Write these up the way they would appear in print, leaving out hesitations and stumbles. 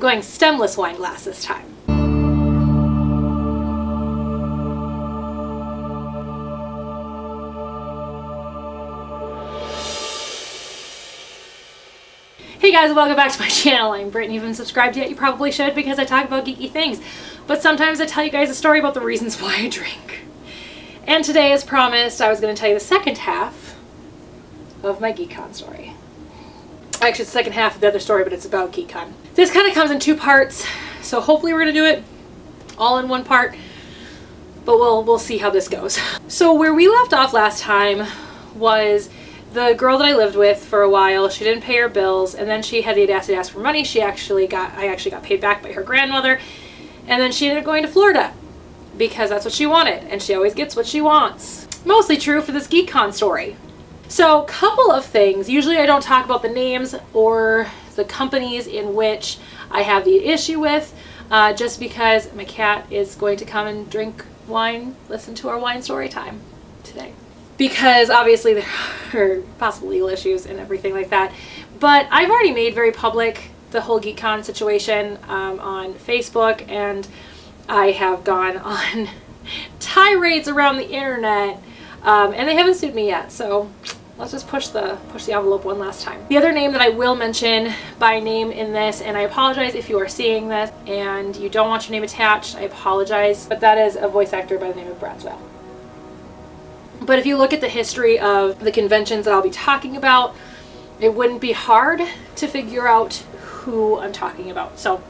going stemless wine glass this time. Hey guys, welcome back to my channel. I'm Brittany. If you haven't subscribed yet, you probably should, because I talk about geeky things. But sometimes I tell you guys a story about the reasons why I drink. And today, as promised, I was going to tell you the second half of my Geek.Kon story. Actually, it's the second half of the other story, but it's about Geek.Kon. This kind of comes in two parts, so hopefully we're going to do it all in one part, but we'll see how this goes. So where we left off last time was the girl that I lived with for a while. She didn't pay her bills, and then she had the audacity to ask for money. I actually got paid back by her grandmother, and then she ended up going to Florida because that's what she wanted, and she always gets what she wants. Mostly true for this Geek.Kon story. So, couple of things. Usually I don't talk about the names or the companies in which I have the issue with, just because my cat is going to come and drink wine, listen to our wine story time today. Because obviously there are possible legal issues and everything like that. But I've already made very public the whole Geek.Kon situation on Facebook, and I have gone on tirades around the internet, and they haven't sued me yet, so let's just push the envelope one last time. The other name that I will mention by name in this, and I apologize if you are seeing this and you don't want your name attached, I apologize, but that is a voice actor by the name of Bradswell. But if you look at the history of the conventions that I'll be talking about, it wouldn't be hard to figure out who I'm talking about. So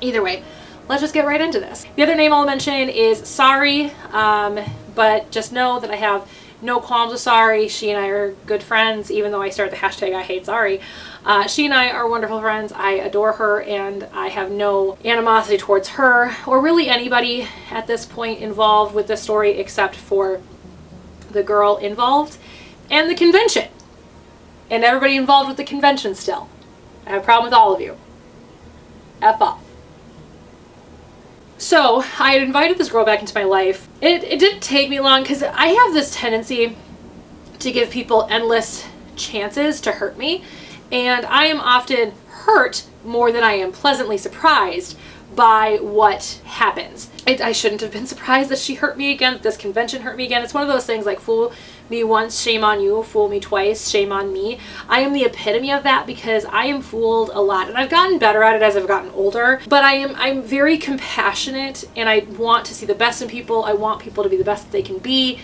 either way, let's just get right into this. The other name I'll mention is Sorry, but just know that I have no qualms with Sorry. She and I are good friends, even though I started the hashtag I hate Sorry. She and I are wonderful friends. I adore her, and I have no animosity towards her or really anybody at this point involved with the story except for the girl involved and the convention and everybody involved with the convention still. I have a problem with all of you. F off. So I had invited this girl back into my life. It didn't take me long because I have this tendency to give people endless chances to hurt me, and I am often hurt more than I am pleasantly surprised by what happens. I shouldn't have been surprised that she hurt me again, that this convention hurt me again. It's one of those things like, fool me once, shame on you. Fool me twice, shame on me. I am the epitome of that because I am fooled a lot, and I've gotten better at it as I've gotten older, but I'm very compassionate, and I want to see the best in people. I want people to be the best that they can be,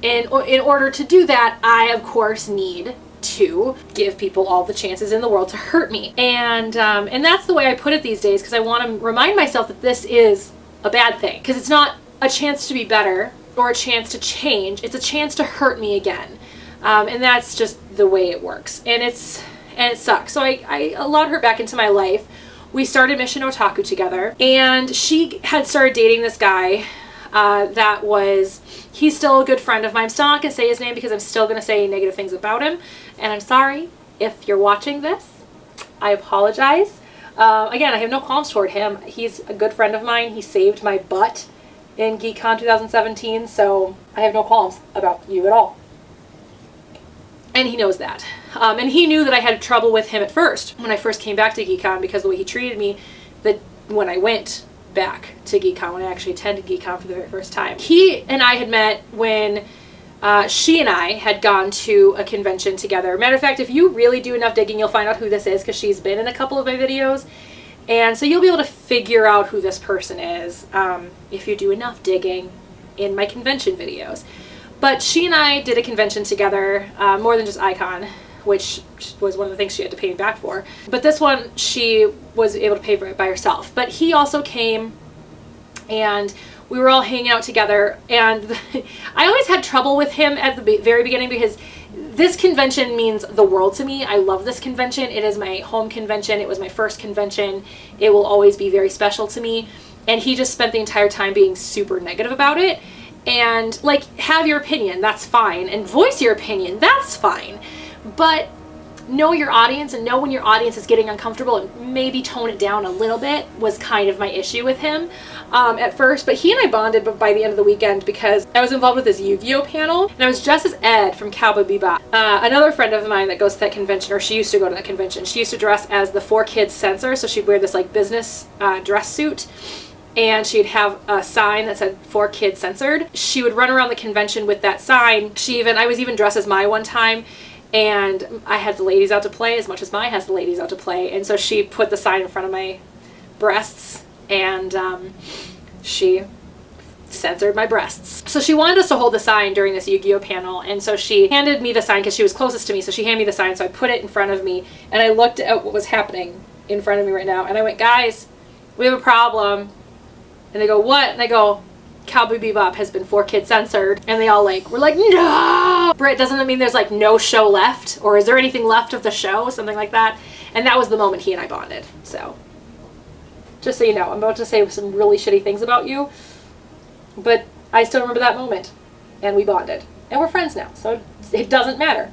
and in order to do that, I of course need to give people all the chances in the world to hurt me. And that's the way I put it these days, because I want to remind myself that this is a bad thing, because it's not a chance to be better or a chance to change. It's a chance to hurt me again, and that's just the way it works, and it sucks. So I allowed her back into my life. We started Mission Otaku together, and she had started dating this guy he's still a good friend of mine. I'm still not going to say his name because I'm still going to say negative things about him, and I'm sorry if you're watching this. I apologize. Again, I have no qualms toward him. He's a good friend of mine. He saved my butt in Geek.Kon 2017, so I have no qualms about you at all. And he knows that. And he knew that I had trouble with him at first when I first came back to Geek.Kon, because the way he treated me when I went back to Geek.Kon, when I actually attended Geek.Kon for the very first time. He and I had met when she and I had gone to a convention together. Matter of fact, if you really do enough digging, you'll find out who this is, because she's been in a couple of my videos, and so you'll be able to figure out who this person is if you do enough digging in my convention videos. But she and I did a convention together, more than just Icon, which was one of the things she had to pay me back for. But this one, she was able to pay for it by herself. But he also came, and we were all hanging out together, and I always had trouble with him at the very beginning because this convention means the world to me. I love this convention. It is my home convention. It was my first convention. It will always be very special to me. And he just spent the entire time being super negative about it. And like, have your opinion, that's fine. And voice your opinion, that's fine. But know your audience and know when your audience is getting uncomfortable and maybe tone it down a little bit was kind of my issue with him at first. But he and I bonded by the end of the weekend because I was involved with this Yu-Gi-Oh panel, and I was dressed as Ed from Cowboy Bebop. Another friend of mine that goes to that convention, or she used to go to that convention, she used to dress as the 4Kids censor, so she'd wear this like business dress suit, and she'd have a sign that said 4Kids censored. She would run around the convention with that sign. I was even dressed as Mai one time, and I had the ladies out to play as much as Mai has the ladies out to play. And so she put the sign in front of my breasts, and she censored my breasts. So she wanted us to hold the sign during this Yu-Gi-Oh panel, and so she handed me the sign because she was closest to me, so she handed me the sign, so I put it in front of me, and I looked at what was happening in front of me right now, and I went, guys, we have a problem. And they go, what? And I go, Cowboy Bebop has been 4Kids censored. And they all were like, no! Britt, doesn't that mean there's like no show left? Or is there anything left of the show? Something like that. And that was the moment he and I bonded. So, just so you know, I'm about to say some really shitty things about you. But I still remember that moment. And we bonded. And we're friends now. So it doesn't matter.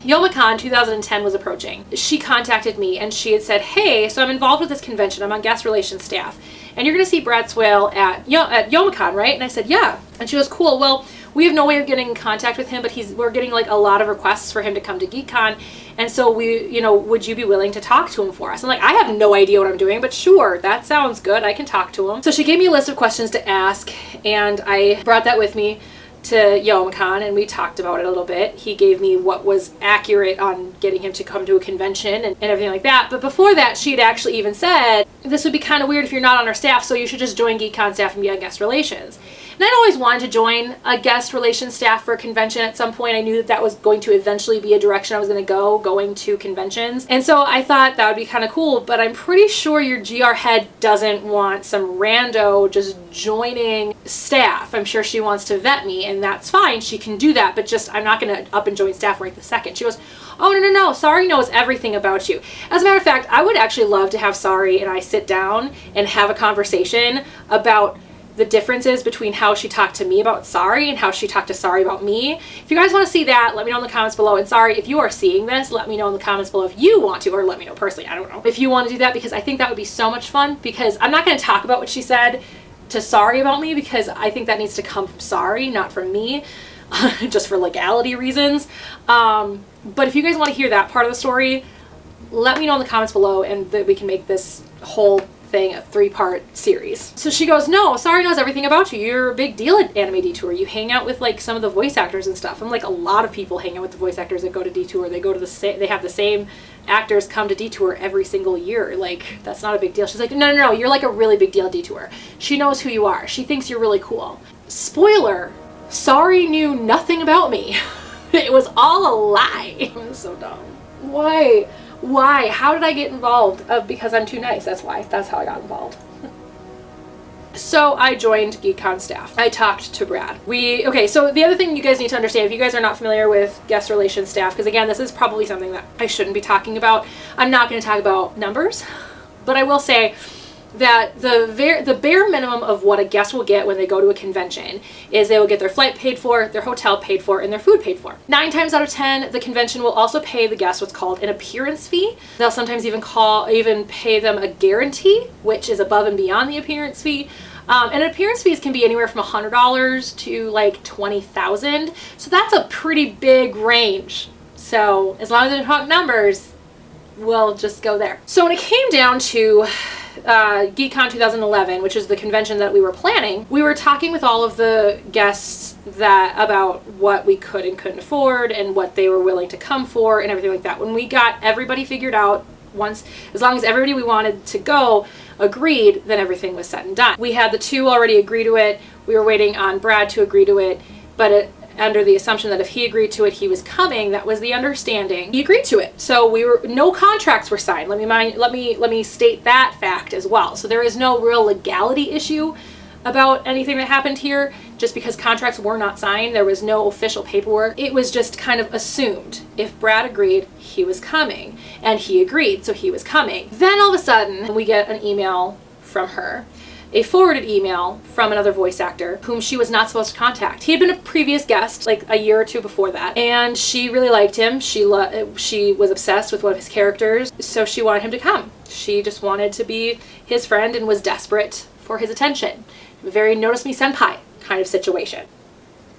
Youmacon 2010 was approaching. She contacted me and she had said, hey, so I'm involved with this convention. I'm on guest relations staff. And you're going to see Brad Swale at Youmacon, right? And I said, yeah. And she goes, cool. Well, we have no way of getting in contact with him, but we're getting like a lot of requests for him to come to Geek.Kon. And so would you be willing to talk to him for us? I'm like, I have no idea what I'm doing, but sure, that sounds good. I can talk to him. So she gave me a list of questions to ask, and I brought that with me to Youmacon, and we talked about it a little bit. He gave me what was accurate on getting him to come to a convention and everything like that. But before that, she had actually even said, this would be kind of weird if you're not on our staff, so you should just join Geek.Kon staff and be on guest relations. And I'd always wanted to join a guest relations staff for a convention at some point. I knew that was going to eventually be a direction I was going to going to conventions. And so I thought that would be kind of cool, but I'm pretty sure your GR head doesn't want some rando just joining staff. I'm sure she wants to vet me, and that's fine. She can do that, but just I'm not going to up and join staff right this second. She goes, oh, no, Sari knows everything about you. As a matter of fact, I would actually love to have Sari and I sit down and have a conversation about the differences between how she talked to me about Sari and how she talked to Sari about me. If you guys want to see that, let me know in the comments below. And Sari, if you are seeing this, let me know in the comments below if you want to, or let me know personally, I don't know, if you want to do that, because I think that would be so much fun, because I'm not going to talk about what she said to Sari about me, because I think that needs to come from Sari, not from me, just for legality reasons. But if you guys want to hear that part of the story, let me know in the comments below, and that we can make this whole thing a 3-part series. So she goes, no, Sari knows everything about you. You're a big deal at Anime Detour. You hang out with like some of the voice actors and stuff. I'm like, a lot of people hang out with the voice actors that go to Detour. They go to they have the same actors come to Detour every single year. Like, that's not a big deal. She's like, no, you're like a really big deal at Detour. She knows who you are. She thinks you're really cool. Spoiler, Sari knew nothing about me. It was all a lie. It was so dumb. Why? How did I get involved? Because I'm too nice. That's why. That's how I got involved. So I joined Geek.Kon staff. I talked to Brad. Okay, so the other thing you guys need to understand, if you guys are not familiar with guest relations staff, because again, this is probably something that I shouldn't be talking about. I'm not going to talk about numbers, but I will say that the bare minimum of what a guest will get when they go to a convention is they will get their flight paid for, their hotel paid for, and their food paid for. 9 times out of 10, the convention will also pay the guest what's called an appearance fee. They'll sometimes even pay them a guarantee, which is above and beyond the appearance fee. And appearance fees can be anywhere from $100 to like $20,000. So that's a pretty big range. So as long as they don't talk numbers, we'll just go there. So when it came down to Geek.Kon 2011, which is the convention that we were planning, we were talking with all of the guests about what we could and couldn't afford and what they were willing to come for and everything like that. When we got everybody figured out, as long as everybody we wanted to go agreed, then everything was said and done. We had the 2 already agree to it. We were waiting on Brad to agree to it, but under the assumption that if he agreed to it, he was coming. That was the understanding. He agreed to it. So no contracts were signed. Let me state that fact as well. So there is no real legality issue about anything that happened here. Just because contracts were not signed, there was no official paperwork. It was just kind of assumed. If Brad agreed, he was coming, and he agreed, so he was coming. Then all of a sudden, we get an email from her a forwarded email from another voice actor whom she was not supposed to contact. He had been a previous guest like a year or two before that, and she really liked him. She was obsessed with one of his characters, so she wanted him to come. She just wanted to be his friend and was desperate for his attention. A very notice me senpai kind of situation.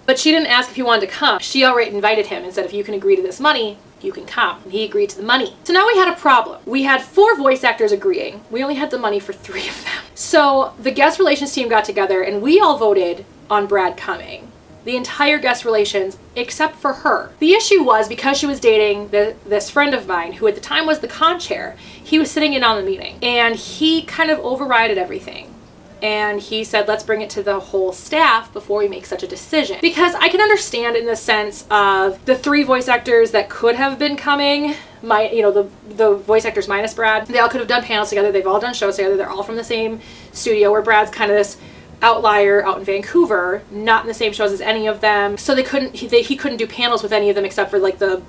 But she didn't ask if he wanted to come. She outright invited him and said, if you can agree to this money, you can come. And he agreed to the money. So now we had a problem. We had 4 voice actors agreeing. We only had the money for 3 of them. So the guest relations team got together and we all voted on Brad coming. The entire guest relations, except for her. The issue was because she was dating this friend of mine, who at the time was the con chair, he was sitting in on the meeting. And he kind of overrided everything. And he said, let's bring it to the whole staff before we make such a decision. Because I can understand in the sense of the 3 voice actors that could have been coming, the voice actors minus Brad, they all could have done panels together, they've all done shows together, they're all from the same studio, where Brad's kind of this outlier out in Vancouver, not in the same shows as any of them. So he couldn't do panels with any of them except for like the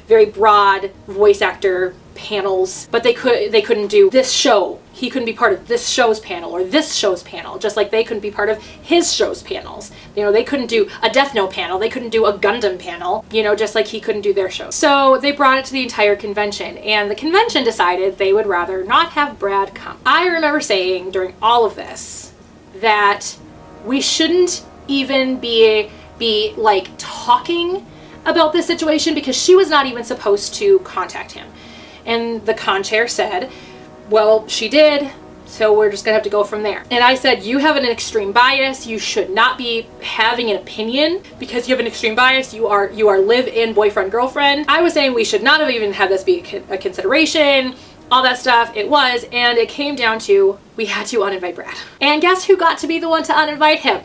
very broad voice actor panels, but they couldn't do this show. He couldn't be part of this show's panel or this show's panel, just like they couldn't be part of his show's panels. They couldn't do a Death Note panel, they couldn't do a Gundam panel, just like he couldn't do their shows. So they brought it to the entire convention, and the convention decided they would rather not have Brad come. I remember saying during all of this that we shouldn't even be like talking about this situation because she was not even supposed to contact him. And the con chair said, well, she did, so we're just gonna have to go from there. And I said, you have an extreme bias. You should not be having an opinion because you have an extreme bias. You are live-in boyfriend, girlfriend. I was saying we should not have even had this be a consideration, all that stuff. It was, and it came down to we had to uninvite Brad. And guess who got to be the one to uninvite him?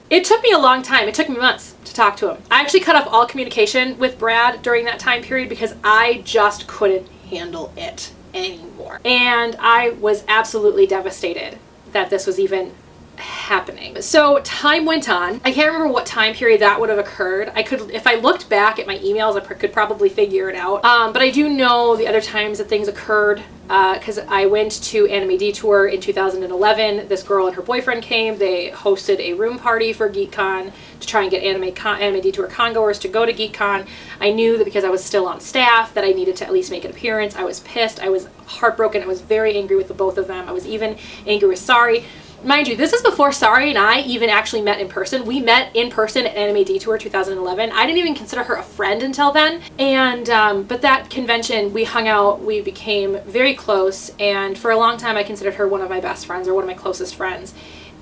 It took me a long time. It took me months to talk to him. I actually cut off all communication with Brad during that time period because I just couldn't handle it anymore. And I was absolutely devastated that this was even happening. So time went on. I can't remember what time period that would have occurred. If I looked back at my emails, I could probably figure it out. But I do know the other times that things occurred because I went to Anime Detour in 2011. This girl and her boyfriend came. They hosted a room party for Geek.Kon to try and get Anime Detour con-goers to go to Geek.Kon. I knew that because I was still on staff that I needed to at least make an appearance. I was pissed. I was heartbroken. I was very angry with the both of them. I was even angry with Sari. Mind you, this is before Sari and I even actually met in person. We met in person at Anime Detour 2011. I didn't even consider her a friend until then. And, but that convention, we hung out, we became very close. And for a long time, I considered her one of my best friends or one of my closest friends.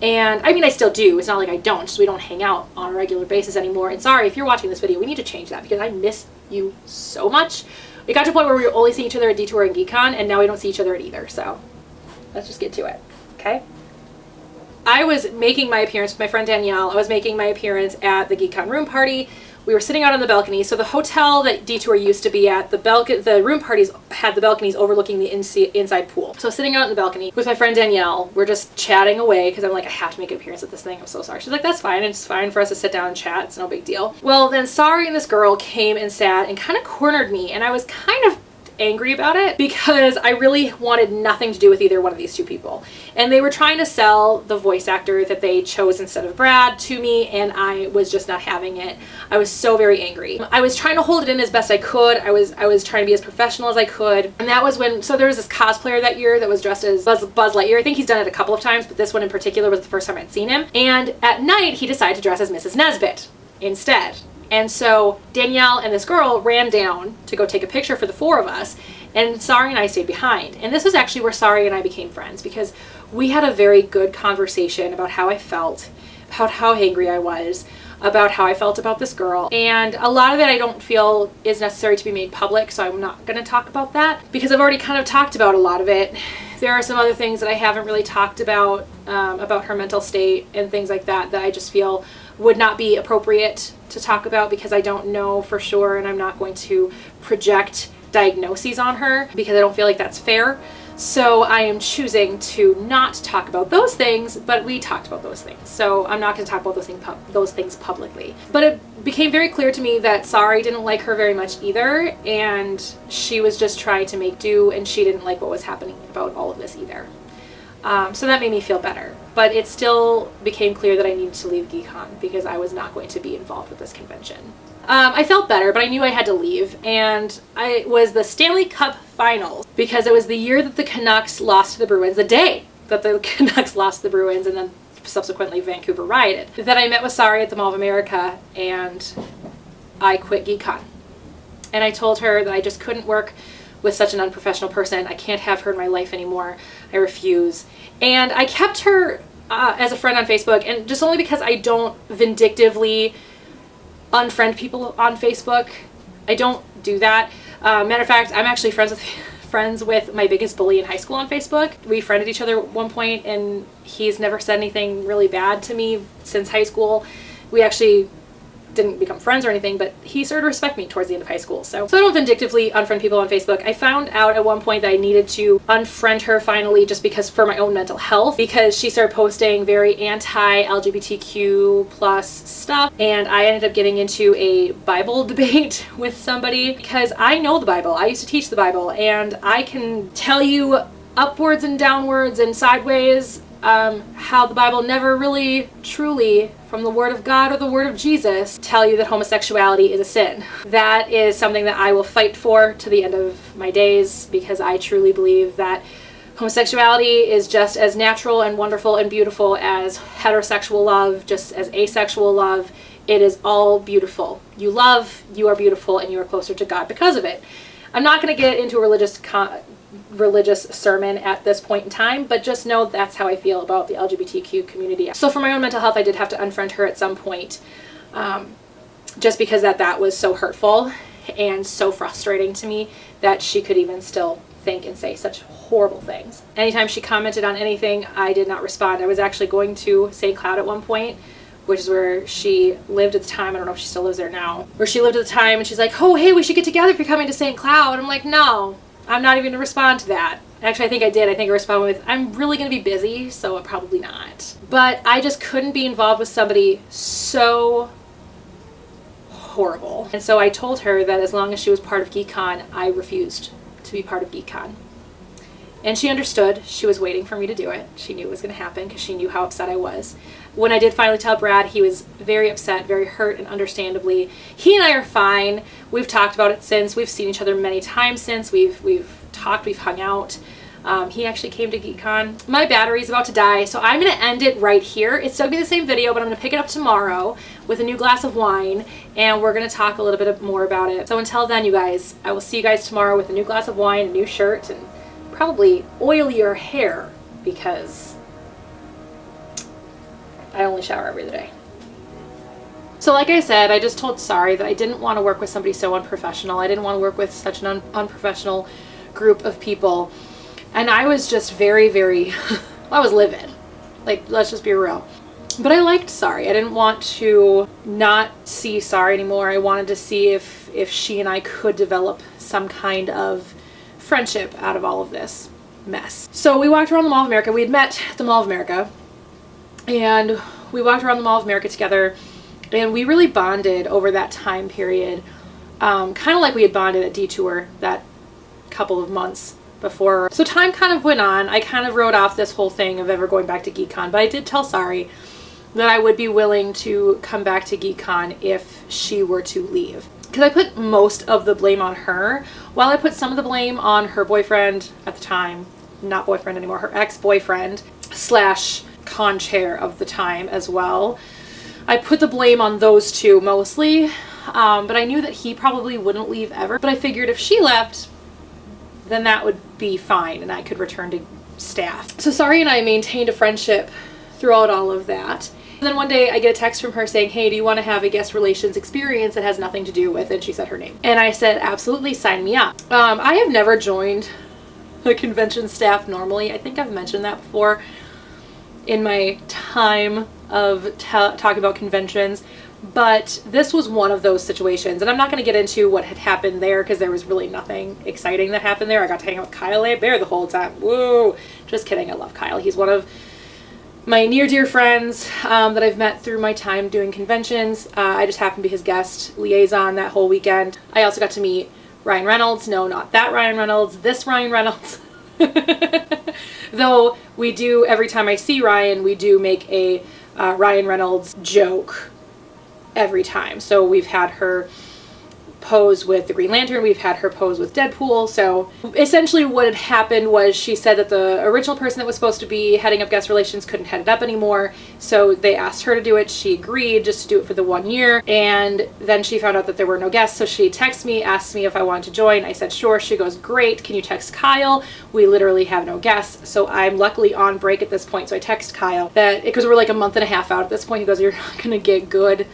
And I mean, I still do. It's not like I don't, just we don't hang out on a regular basis anymore. And sorry, if you're watching this video, we need to change that because I miss you so much. It got to a point where we were only seeing each other at Detour and Geek.Kon, and now we don't see each other at either. So let's just get to it, okay? I was making my appearance with my friend Danielle. I was making my appearance at the Geek.Kon room party. We were sitting out on the balcony. So the hotel that Detour used to be at, the room parties had the balconies overlooking the inside pool. So sitting out on the balcony with my friend Danielle, we're just chatting away because I'm like, I have to make an appearance at this thing. I'm so sorry. She's like, that's fine. It's fine for us to sit down and chat. It's no big deal. Well, then Sari and this girl came and sat and kind of cornered me, and I was kind of angry about it because I really wanted nothing to do with either one of these two people. And they were trying to sell the voice actor that they chose instead of Brad to me, and I was just not having it. I was so very angry. I was trying to hold it in as best I could. I was trying to be as professional as I could. And that was when, so there was this cosplayer that year that was dressed as Buzz Lightyear. I think he's done it a couple of times, but this one in particular was the first time I'd seen him. And at night, he decided to dress as Mrs. Nesbit instead. And so Danielle and this girl ran down to go take a picture for the 4 of us, and Sari and I stayed behind. And this was actually where Sari and I became friends because we had a very good conversation about how I felt, about how angry I was, about how I felt about this girl. And a lot of it I don't feel is necessary to be made public, so I'm not going to talk about that because I've already kind of talked about a lot of it. There are some other things that I haven't really talked about her mental state and things like that that I just feel would not be appropriate to talk about because I don't know for sure, and I'm not going to project diagnoses on her because I don't feel like that's fair. So I am choosing to not talk about those things, but we talked about those things. So I'm not going to talk about those things publicly. But it became very clear to me that Sari didn't like her very much either, and she was just trying to make do, and she didn't like what was happening about all of this either. So that made me feel better. But it still became clear that I needed to leave Geek.Kon because I was not going to be involved with this convention. I felt better, but I knew I had to leave, and it was the Stanley Cup Finals because it was the year that the Canucks lost to the Bruins, the day that the Canucks lost to the Bruins, and then subsequently Vancouver rioted. Then I met with Sari at the Mall of America, and I quit Geek.Kon. And I told her that I just couldn't work with such an unprofessional person. I can't have her in my life anymore. I refuse. And I kept her as a friend on Facebook, and just only because I don't vindictively unfriend people on Facebook. I don't do that. Matter of fact, I'm actually friends with my biggest bully in high school on Facebook. We friended each other at one point, and he's never said anything really bad to me since high school. We actually didn't become friends or anything, but he started to respect me towards the end of high school. So I don't vindictively unfriend people on Facebook. I found out at one point that I needed to unfriend her finally just because for my own mental health, because she started posting very anti-LGBTQ plus stuff, and I ended up getting into a Bible debate with somebody because I know the Bible. I used to teach the Bible, and I can tell you upwards and downwards and sideways how the Bible never really truly, from the Word of God or the Word of Jesus, tell you that homosexuality is a sin. That is something that I will fight for to the end of my days, because I truly believe that homosexuality is just as natural and wonderful and beautiful as heterosexual love, just as asexual love. It is all beautiful. You love, you are beautiful, and you are closer to God because of it. I'm not going to get into a religious sermon at this point in time, but just know that's how I feel about the LGBTQ community. So for my own mental health, I did have to unfriend her at some point, just because that was so hurtful and so frustrating to me that she could even still think and say such horrible things. Anytime she commented on anything, I did not respond. I was actually going to St. Cloud at one point, which is where she lived at the time. I don't know if she still lives there now. Where she lived at the time, and she's like, oh, hey, we should get together if you're coming to St. Cloud. I'm like, no, I'm not even going to respond to that. Actually, I think I did. I think I responded with, I'm really going to be busy, so probably not. But I just couldn't be involved with somebody so horrible. And so I told her that as long as she was part of Geek.Kon, I refused to be part of Geek.Kon. And she understood. She was waiting for me to do it. She knew it was going to happen because she knew how upset I was. When I did finally tell Brad, he was very upset, very hurt, and understandably. He and I are fine. We've talked about it since. We've seen each other many times since. We've talked, we've hung out. He actually came to Geek.Kon. My battery's about to die, so I'm going to end it right here. It's still going to be the same video, but I'm going to pick it up tomorrow with a new glass of wine, and we're going to talk a little bit more about it. So until then, you guys, I will see you guys tomorrow with a new glass of wine, a new shirt, and probably oilier hair, because I only shower every day. So like I said, I just told Sari that I didn't want to work with somebody so unprofessional. I didn't want to work with such an unprofessional group of people. And I was just very, very, I was livid. Like, let's just be real. But I liked Sari. I didn't want to not see Sari anymore. I wanted to see if she and I could develop some kind of friendship out of all of this mess. So we walked around the Mall of America. We had met at the Mall of America, and we walked around the Mall of America together, and we really bonded over that time period, kind of like we had bonded at Detour that couple of months before. So time kind of went on. I kind of wrote off this whole thing of ever going back to Geek.Kon, but I did tell Sari that I would be willing to come back to Geek.Kon if she were to leave. Because I put most of the blame on her, while I put some of the blame on her boyfriend at the time, not boyfriend anymore, her ex-boyfriend / con chair of the time as well. I put the blame on those two mostly, but I knew that he probably wouldn't leave ever. But I figured if she left, then that would be fine and I could return to staff. So Sari and I maintained a friendship throughout all of that. And then one day I get a text from her saying, hey, do you want to have a guest relations experience that has nothing to do with, and she said her name. And I said, absolutely, sign me up. I have never joined a convention staff normally. I think I've mentioned that before in my time of talking about conventions, But this was one of those situations, and I'm not going to get into what had happened there because there was really nothing exciting that happened there. I got to hang out with Kyle Bear the whole time. Whoa! Just kidding. I love Kyle. He's one of my near dear friends that I've met through my time doing conventions. I just happened to be his guest liaison that whole weekend. I also got to meet Ryan Reynolds. No, not that Ryan Reynolds. This Ryan Reynolds. Though we do, every time I see Ryan, we do make a Ryan Reynolds joke every time. So we've had her pose with the Green Lantern, we've had her pose with Deadpool. So essentially what had happened was she said that the original person that was supposed to be heading up guest relations couldn't head it up anymore, so they asked her to do it. She agreed just to do it for the 1 year, and then she found out that there were no guests, so she texted me, asked me if I wanted to join. I said sure. She goes, great, can you text Kyle? We literally have no guests. So I'm luckily on break at this point, so I text Kyle that, because we're like a month and a half out at this point, he goes, you're not gonna get good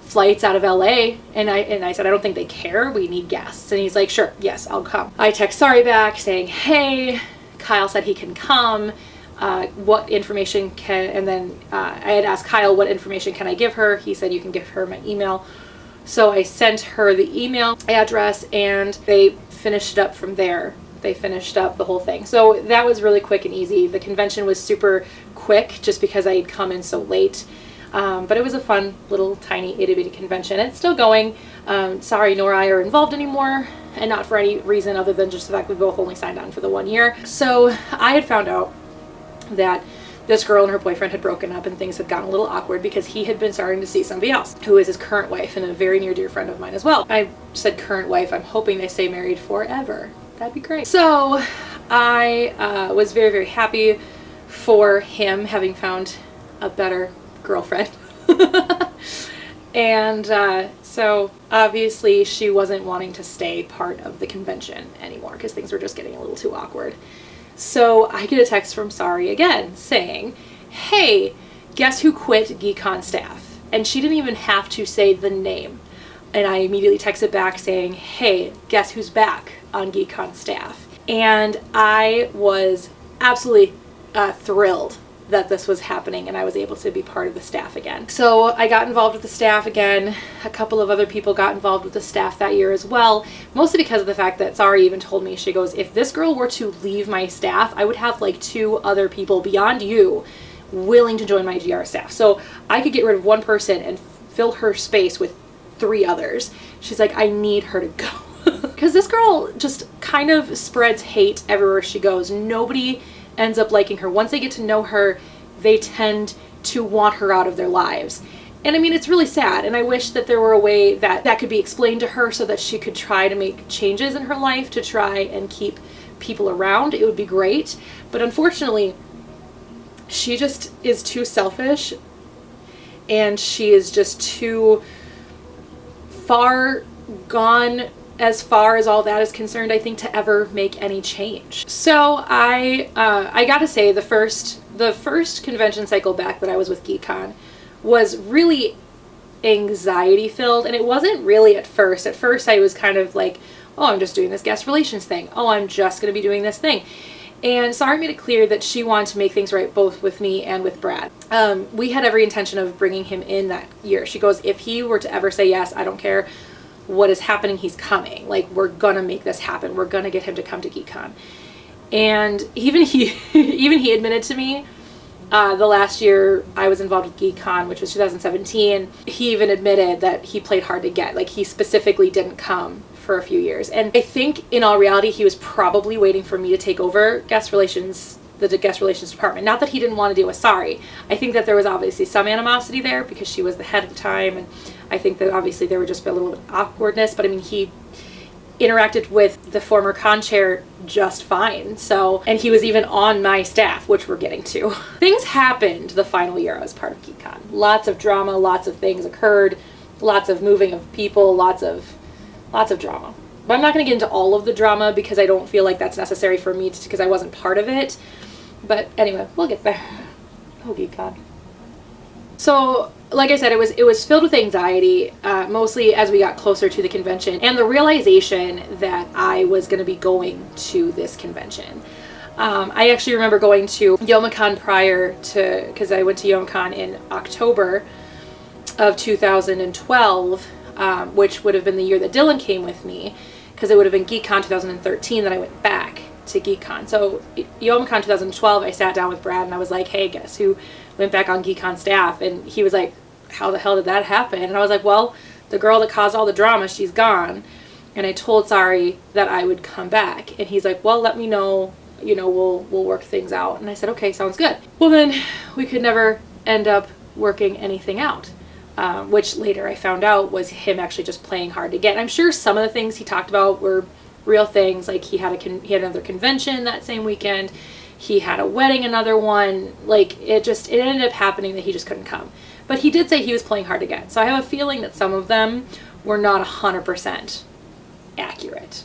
flights out of LA, and I said I don't think they care, we need guests. And he's like, sure, yes, I'll come. I text Sorry back saying, hey, Kyle said he can come, what information can, and then I had asked Kyle what information can I give her. He said you can give her my email. So I sent her the email address, and they finished it up from there. They finished up the whole thing. So that was really quick and easy. The convention was super quick just because I had come in so late. But it was a fun little tiny itty bitty convention. It's still going. Sorry, nor I are involved anymore, and not for any reason other than just the fact we both only signed on for the 1 year. So I had found out that this girl and her boyfriend had broken up, and things had gotten a little awkward because he had been starting to see somebody else who is his current wife and a very near dear friend of mine as well. I said current wife. I'm hoping they stay married forever. That'd be great. So I was very, very happy for him having found a better girlfriend. And so obviously she wasn't wanting to stay part of the convention anymore because things were just getting a little too awkward. So I get a text from Sorry again saying, hey, guess who quit Geek.Kon staff? And she didn't even have to say the name. And I immediately texted back saying, hey, guess who's back on Geek.Kon staff? And I was absolutely thrilled that this was happening and I was able to be part of the staff again. So I got involved with the staff again. A couple of other people got involved with the staff that year as well, mostly because of the fact that Sorry even told me, she goes, if this girl were to leave my staff, I would have like 2 other people beyond you willing to join my GR staff. So I could get rid of one person and fill her space with 3 others. She's like, I need her to go. Because this girl just kind of spreads hate everywhere she goes. Nobody ends up liking her. Once they get to know her, they tend to want her out of their lives. And I mean, it's really sad, and I wish that there were a way that that could be explained to her so that she could try to make changes in her life to try and keep people around. It would be great. But unfortunately, she just is too selfish, and she is just too far gone as far as all that is concerned, I think, to ever make any change. So I gotta say, the first convention cycle back that I was with Geek.Kon was really anxiety filled, and it wasn't really at first. At first I was kind of like, oh, I'm just doing this guest relations thing. Oh, I'm just gonna be doing this thing. And Sorry made it clear that she wanted to make things right both with me and with Brad. We had every intention of bringing him in that year. She goes, if he were to ever say yes, I don't care what is happening, he's coming. Like, we're gonna make this happen. We're gonna get him to come to Geek.Kon. And even he admitted to me, the last year I was involved with Geek.Kon, which was 2017, he even admitted that he played hard to get. Like, he specifically didn't come for a few years. And I think in all reality, he was probably waiting for me to take over guest relations, the guest relations department. Not that he didn't want to deal with Sorry. I think that there was obviously some animosity there because she was the head at the time, and I think that obviously there would just be a little bit of awkwardness, but I mean, he interacted with the former con chair just fine. So, and he was even on my staff, which we're getting to. Things happened the final year I was part of Geek.Kon. Lots of drama, lots of things occurred, lots of moving of people, lots of drama. But I'm not going to get into all of the drama because I don't feel like that's necessary for me because I wasn't part of it. But anyway, we'll get there. Oh, Geek.Kon. So, like I said, it was filled with anxiety, mostly as we got closer to the convention, and the realization that I was going to be going to this convention. I actually remember going to Youmacon prior to, because I went to Youmacon in October, of 2012, which would have been the year that Dylan came with me, because it would have been Geek.Kon 2013 that I went back to Geek.Kon. So YomaCon 2012, I sat down with Brad and I was like, hey, guess who went back on Geek.Kon staff? And he was like, how the hell did that happen? And I was like, well, the girl that caused all the drama, she's gone. And I told Sari that I would come back. And he's like, well, let me know, you know, we'll work things out. And I said, okay, sounds good. Well, then we could never end up working anything out. Which later I found out was him actually just playing hard to get. And I'm sure some of the things he talked about were real things, like he had another convention that same weekend, he had a wedding, another one, like it ended up happening that he just couldn't come. But he did say he was playing hard to get. So I have a feeling that some of them were not 100% accurate.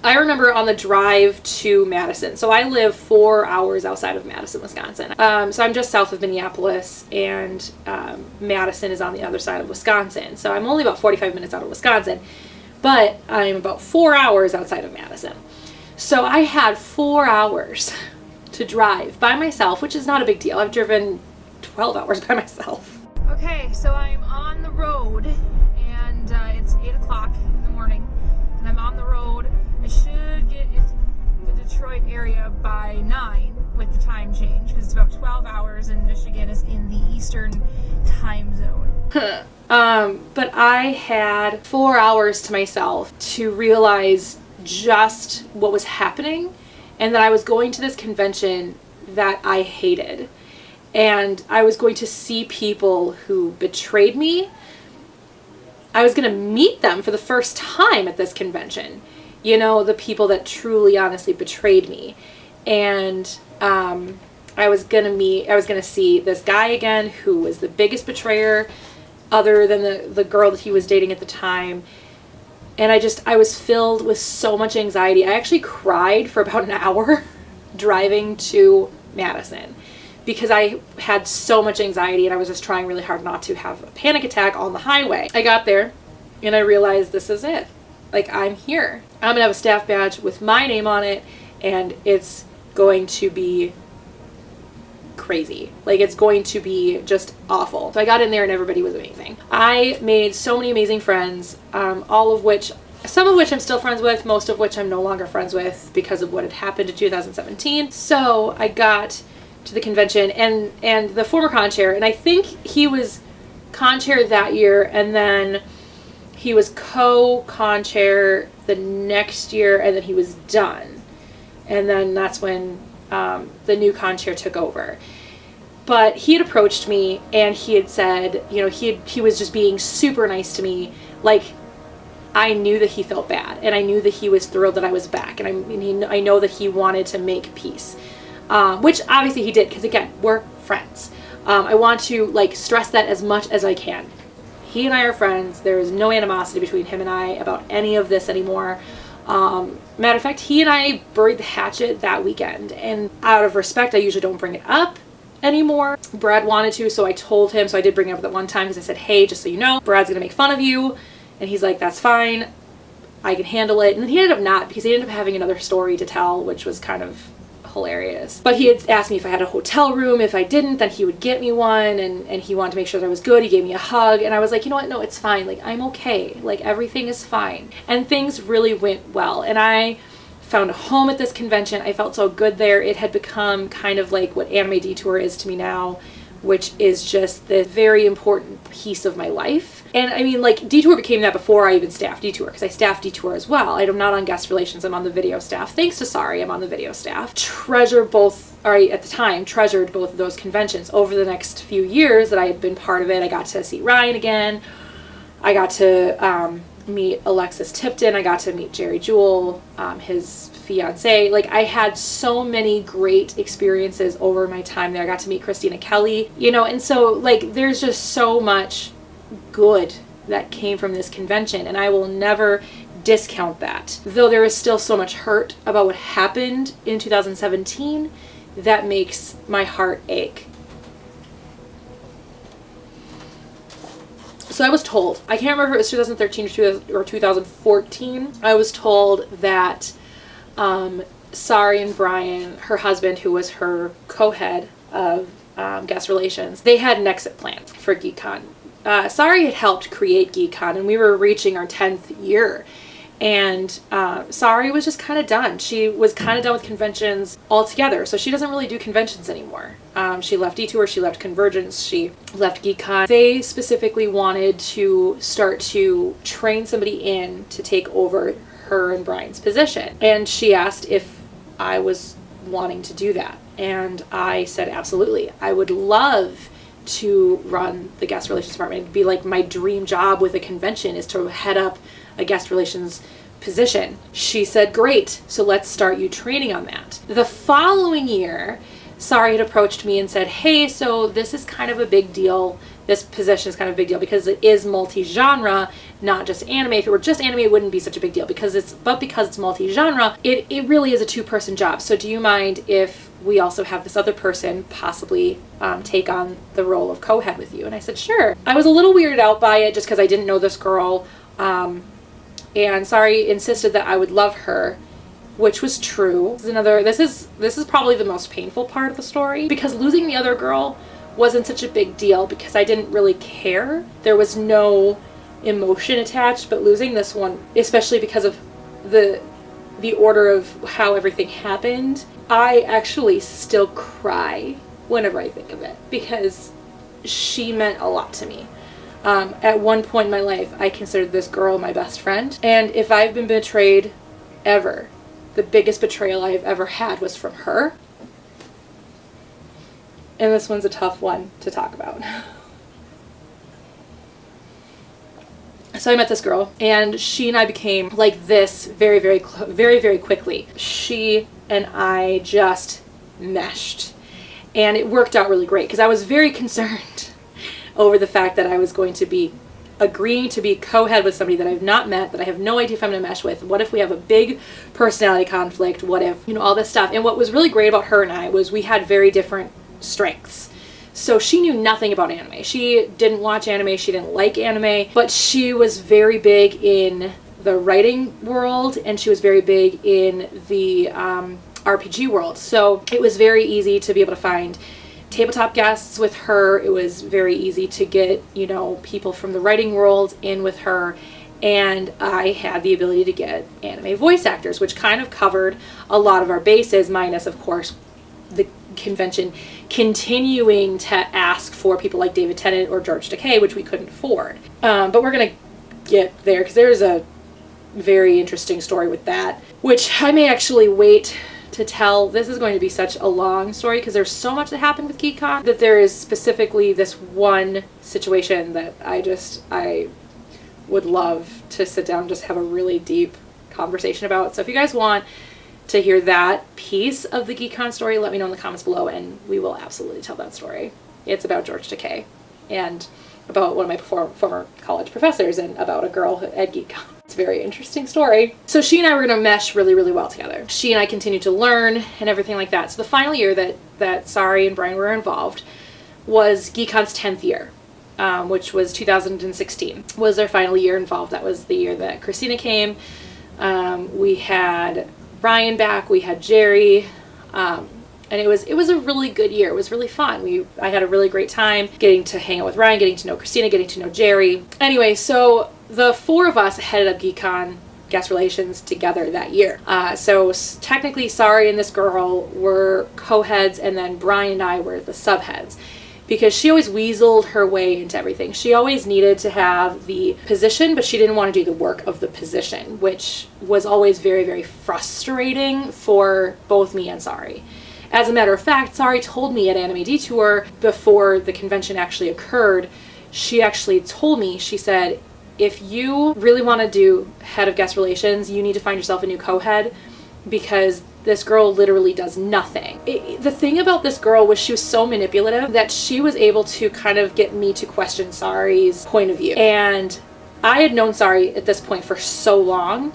I remember on the drive to Madison. So I live 4 hours outside of Madison, Wisconsin. So I'm just south of Minneapolis, and Madison is on the other side of Wisconsin. So I'm only about 45 minutes out of Wisconsin, but I'm about 4 hours outside of Madison. So I had 4 hours to drive by myself, which is not a big deal. I've driven 12 hours by myself. Okay, so I'm on the road, and it's 8 o'clock in the morning, and I'm on the road. I should get into the Detroit area by 9 with the time change, because it's about 12 hours and Michigan is in the Eastern time zone. But I had 4 hours to myself to realize just what was happening, and that I was going to this convention that I hated. And I was going to see people who betrayed me. I was going to meet them for the first time at this convention. You know, the people that truly, honestly betrayed me. And I was going to see this guy again who was the biggest betrayer other than the girl that he was dating at the time. And I was filled with so much anxiety. I actually cried for about an hour driving to Madison, because I had so much anxiety and I was just trying really hard not to have a panic attack on the highway. I got there and I realized this is it. Like, I'm here. I'm gonna have a staff badge with my name on it, and it's going to be crazy. Like, it's going to be just awful. So I got in there and everybody was amazing. I made so many amazing friends, some of which I'm still friends with, most of which I'm no longer friends with because of what had happened in 2017. So I got to the convention, and the former con chair, and I think he was con chair that year, and then he was co-con chair the next year, and then he was done. And then that's when the new con chair took over. But he had approached me and he had said, you know, he was just being super nice to me. Like, I knew that he felt bad, and I knew that he was thrilled that I was back, and I know that he wanted to make peace, which obviously he did, because again, we're friends. I want to like stress that as much as I can. He and I are friends. There is no animosity between him and I about any of this anymore. Matter of fact, he and I buried the hatchet that weekend, and out of respect, I usually don't bring it up anymore. Brad wanted to, so I told him. So I did bring it up that one time, because I said, hey, just so you know, Brad's gonna make fun of you. And he's like, that's fine, I can handle it. And then he ended up not, because he ended up having another story to tell, which was kind of hilarious. But he had asked me if I had a hotel room. If I didn't, then he would get me one, and he wanted to make sure that I was good. He gave me a hug, and I was like, you know what, no, it's fine, like, I'm okay, like, everything is fine. And things really went well, and I found a home at this convention. I felt so good there. It had become kind of like what Anime Detour is to me now, which is just the very important piece of my life. And I mean, like, Detour became that before I even staffed Detour, because I staffed Detour as well. I'm not on guest relations, I'm on the video staff. Thanks to Sari, I'm on the video staff. Treasured both of those conventions. Over the next few years that I had been part of it, I got to see Ryan again. I got to meet Alexis Tipton. I got to meet Jerry Jewell, his fiance. Like, I had so many great experiences over my time there. I got to meet Christina Kelly, you know, and so, like, there's just so much good that came from this convention, and I will never discount that. Though there is still so much hurt about what happened in 2017, that makes my heart ache. So I was told, I can't remember if it was 2013 or 2014, I was told that Sari and Brian, her husband, who was her co-head of guest relations, they had an exit plan for Geek.Kon. Sari had helped create Geek.Kon, and we were reaching our 10th year. And Sari was just kind of done. She was kind of done with conventions altogether. So she doesn't really do conventions anymore. She left Detour, she left Convergence, she left Geek.Kon. They specifically wanted to start to train somebody in to take over her and Brian's position. And she asked if I was wanting to do that. And I said, absolutely. I would love to run the guest relations department. It'd be like my dream job with a convention is to head up a guest relations position. She said, great, so let's start you training on that. The following year, Sari had approached me and said, hey, so this is kind of a big deal. This position is kind of a big deal because it is multi-genre, not just anime. If it were just anime, it wouldn't be such a big deal because it's multi-genre, it really is a two-person job. So do you mind if we also have this other person possibly take on the role of co-head with you? And I said, sure. I was a little weirded out by it just because I didn't know this girl. And Sari insisted that I would love her, which was true. This is probably the most painful part of the story because losing the other girl wasn't such a big deal because I didn't really care. There was no emotion attached, but losing this one, especially because of the order of how everything happened, I actually still cry whenever I think of it because she meant a lot to me. At one point in my life, I considered this girl my best friend. And if I've been betrayed ever, the biggest betrayal I've ever had was from her. And this one's a tough one to talk about. So I met this girl, and she and I became like this very, very, very, very quickly. She and I just meshed. And it worked out really great because I was very concerned over the fact that I was going to be agreeing to be co-head with somebody that I've not met, that I have no idea if I'm going to mesh with. What if we have a big personality conflict? What if, all this stuff. And what was really great about her and I was we had very different strengths. So she knew nothing about anime. She didn't watch anime, she didn't like anime, but she was very big in the writing world and she was very big in the RPG world. So it was very easy to be able to find tabletop guests with her. It was very easy to get, people from the writing world in with her. And I had the ability to get anime voice actors, which kind of covered a lot of our bases, minus, of course, the convention continuing to ask for people like David Tennant or George Takei, which we couldn't afford. But we're going to get there because there's a very interesting story with that, which I may actually wait to tell. This is going to be such a long story because there's so much that happened with Geek.Kon that there is specifically this one situation that I would love to sit down and just have a really deep conversation about. So if you guys want to hear that piece of the Geek.Kon story, let me know in the comments below and we will absolutely tell that story. It's about George Takei and about one of my former college professors and about a girl at Geek.Kon. It's a very interesting story. So she and I were going to mesh really, really well together. She and I continued to learn and everything like that. So the final year that Sari and Brian were involved was Geek.Kon's 10th year, which was 2016, was their final year involved. That was the year that Christina came. We had Brian back, we had Jerry, and it was a really good year. It was really fun. I had a really great time getting to hang out with Ryan, getting to know Christina, getting to know Jerry. Anyway, so the four of us headed up Geek.Kon guest relations together that year. So technically Sari and this girl were co-heads and then Brian and I were the subheads because she always weaseled her way into everything. She always needed to have the position, but she didn't want to do the work of the position, which was always very, very frustrating for both me and Sari. As a matter of fact, Sari told me at Anime Detour before the convention actually occurred, she actually told me, she said, if you really want to do head of guest relations, you need to find yourself a new co-head because this girl literally does nothing. The thing about this girl was she was so manipulative that she was able to kind of get me to question Sari's point of view. And I had known Sari at this point for so long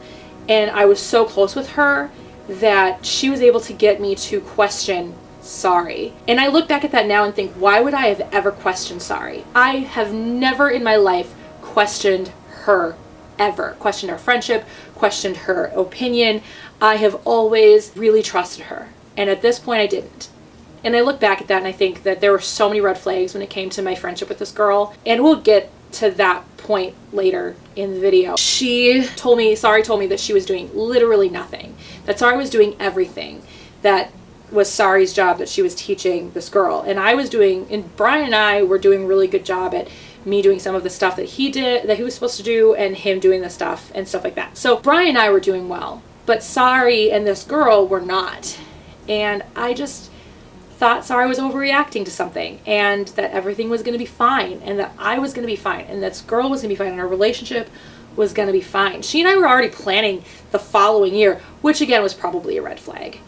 and I was so close with her that she was able to get me to question Sari. And I look back at that now and think, why would I have ever questioned Sari? I have never in my life questioned her ever. Questioned her friendship, questioned her opinion. I have always really trusted her. And at this point I didn't. And I look back at that and I think that there were so many red flags when it came to my friendship with this girl. And we'll get to that point later in the video. Sari told me that she was doing literally nothing. That Sari was doing everything. That was Sari's job that she was teaching this girl. And Brian and I were doing a really good job at me doing some of the stuff that he was supposed to do, and him doing the stuff and stuff like that. So Brian and I were doing well, but Sari and this girl were not. And I just thought Sari was overreacting to something, and that everything was going to be fine, and that I was going to be fine, and this girl was going to be fine, and our relationship was going to be fine. She and I were already planning the following year, which again was probably a red flag.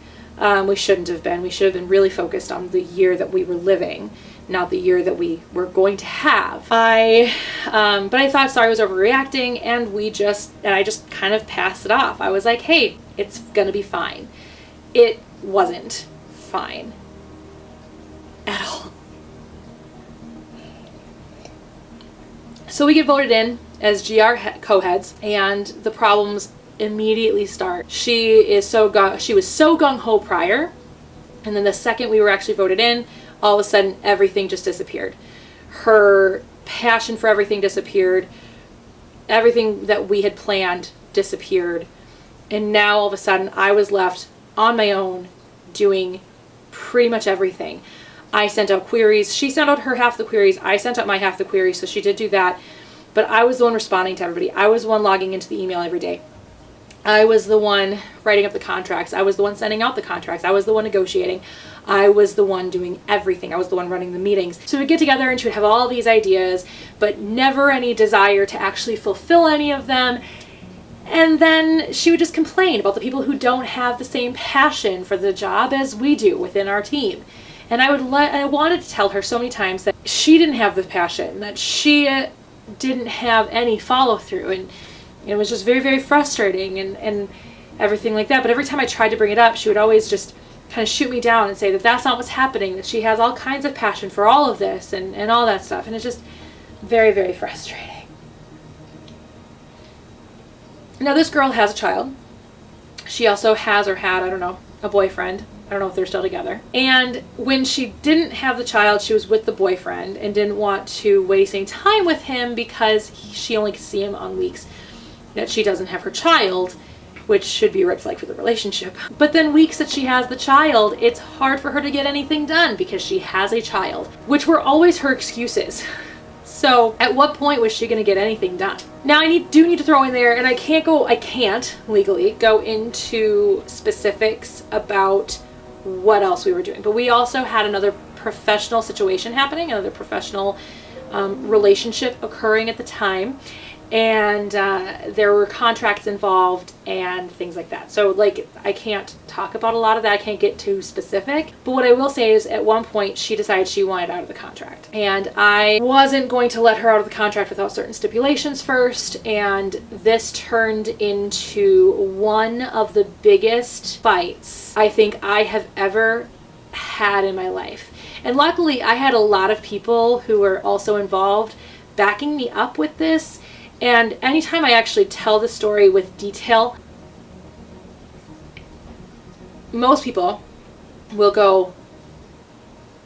We shouldn't have been. We should have been really focused on the year that we were living, not the year that we were going to have. But I thought Sari was overreacting, and I just kind of passed it off. I was like, hey, it's gonna be fine. It wasn't fine at all. So we get voted in as GR co-heads, and the problems immediately start. She was so gung-ho prior, and then the second we were actually voted in, all of a sudden everything just disappeared. Her passion for everything disappeared. Everything that we had planned disappeared. And now all of a sudden I was left on my own doing pretty much everything. I sent out queries. She sent out her half the queries. I sent out my half the queries, so she did do that. But I was the one responding to everybody. I was the one logging into the email every day. I was the one writing up the contracts. I was the one sending out the contracts. I was the one negotiating. I was the one doing everything. I was the one running the meetings. So we'd get together and she would have all these ideas, but never any desire to actually fulfill any of them. And then she would just complain about the people who don't have the same passion for the job as we do within our team. And I wanted to tell her so many times that she didn't have the passion, that she didn't have any follow through, and it was just very, very frustrating and everything like that. But every time I tried to bring it up, she would always just kind of shoot me down and say that that's not what's happening, that she has all kinds of passion for all of this and all that stuff. And it's just very, very frustrating. Now this girl has a child. She also has or had, I don't know, a boyfriend. I don't know if they're still together. And when she didn't have the child, she was with the boyfriend and didn't want to waste any time with him because she only could see him on weeks that she doesn't have her child, which should be a red flag for the relationship. But then weeks that she has the child, it's hard for her to get anything done because she has a child, which were always her excuses. So at what point was she going to get anything done? Now I do need to throw in there, and I can't legally go into specifics about what else we were doing, but we also had another professional situation happening, another professional relationship occurring at the time. And there were contracts involved and things like that. So like, I can't talk about a lot of that. I can't get too specific. But what I will say is at one point she decided she wanted out of the contract. And I wasn't going to let her out of the contract without certain stipulations first. And this turned into one of the biggest fights I think I have ever had in my life. And luckily I had a lot of people who were also involved backing me up with this. And anytime I actually tell the story with detail, most people will go,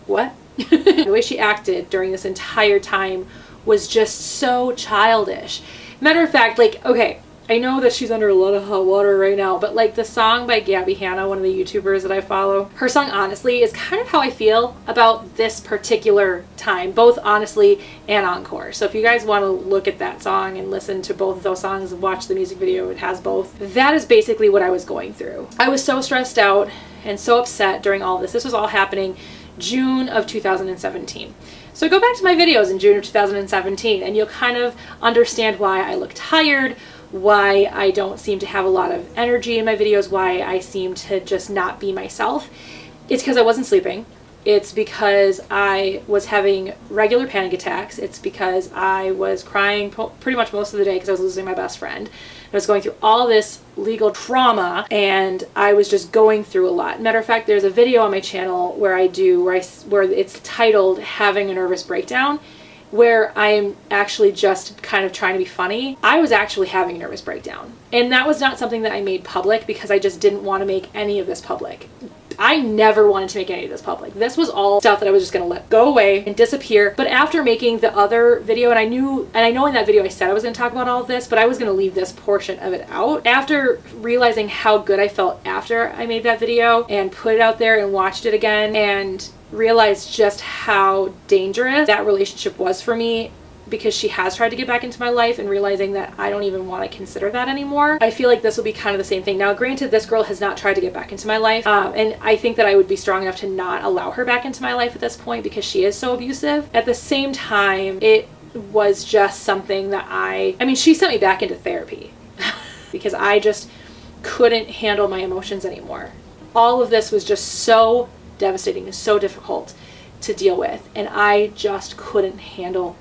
what? The way she acted during this entire time was just so childish. Matter of fact, like, okay, I know that she's under a lot of hot water right now, but like the song by Gabby Hanna, one of the YouTubers that I follow, her song Honestly is kind of how I feel about this particular time, both Honestly and Encore. So if you guys want to look at that song and listen to both of those songs and watch the music video, it has both. That is basically what I was going through. I was so stressed out and so upset during all this. This was all happening June of 2017. So go back to my videos in June of 2017 and you'll kind of understand why I look tired, why I don't seem to have a lot of energy in my videos, why I seem to just not be myself. It's because I wasn't sleeping. It's because I was having regular panic attacks. It's because I was crying pretty much most of the day because I was losing my best friend. I was going through all this legal trauma and I was just going through a lot. Matter of fact, there's a video on my channel where it's titled Having a Nervous Breakdown, where I'm actually just kind of trying to be funny. I was actually having a nervous breakdown. And that was not something that I made public because I just didn't want to make any of this public. I never wanted to make any of this public. This was all stuff that I was just gonna let go away and disappear. But after making the other video, and I know in that video I said I was gonna talk about all of this, but I was gonna leave this portion of it out. After realizing how good I felt after I made that video and put it out there and watched it again and realized just how dangerous that relationship was for me, because she has tried to get back into my life, and realizing that I don't even want to consider that anymore. I feel like this will be kind of the same thing. Now, granted, this girl has not tried to get back into my life, and I think that I would be strong enough to not allow her back into my life at this point because she is so abusive. At the same time, it was just something that I mean, she sent me back into therapy because I just couldn't handle my emotions anymore. All of this was just so devastating and so difficult to deal with, and I just couldn't handle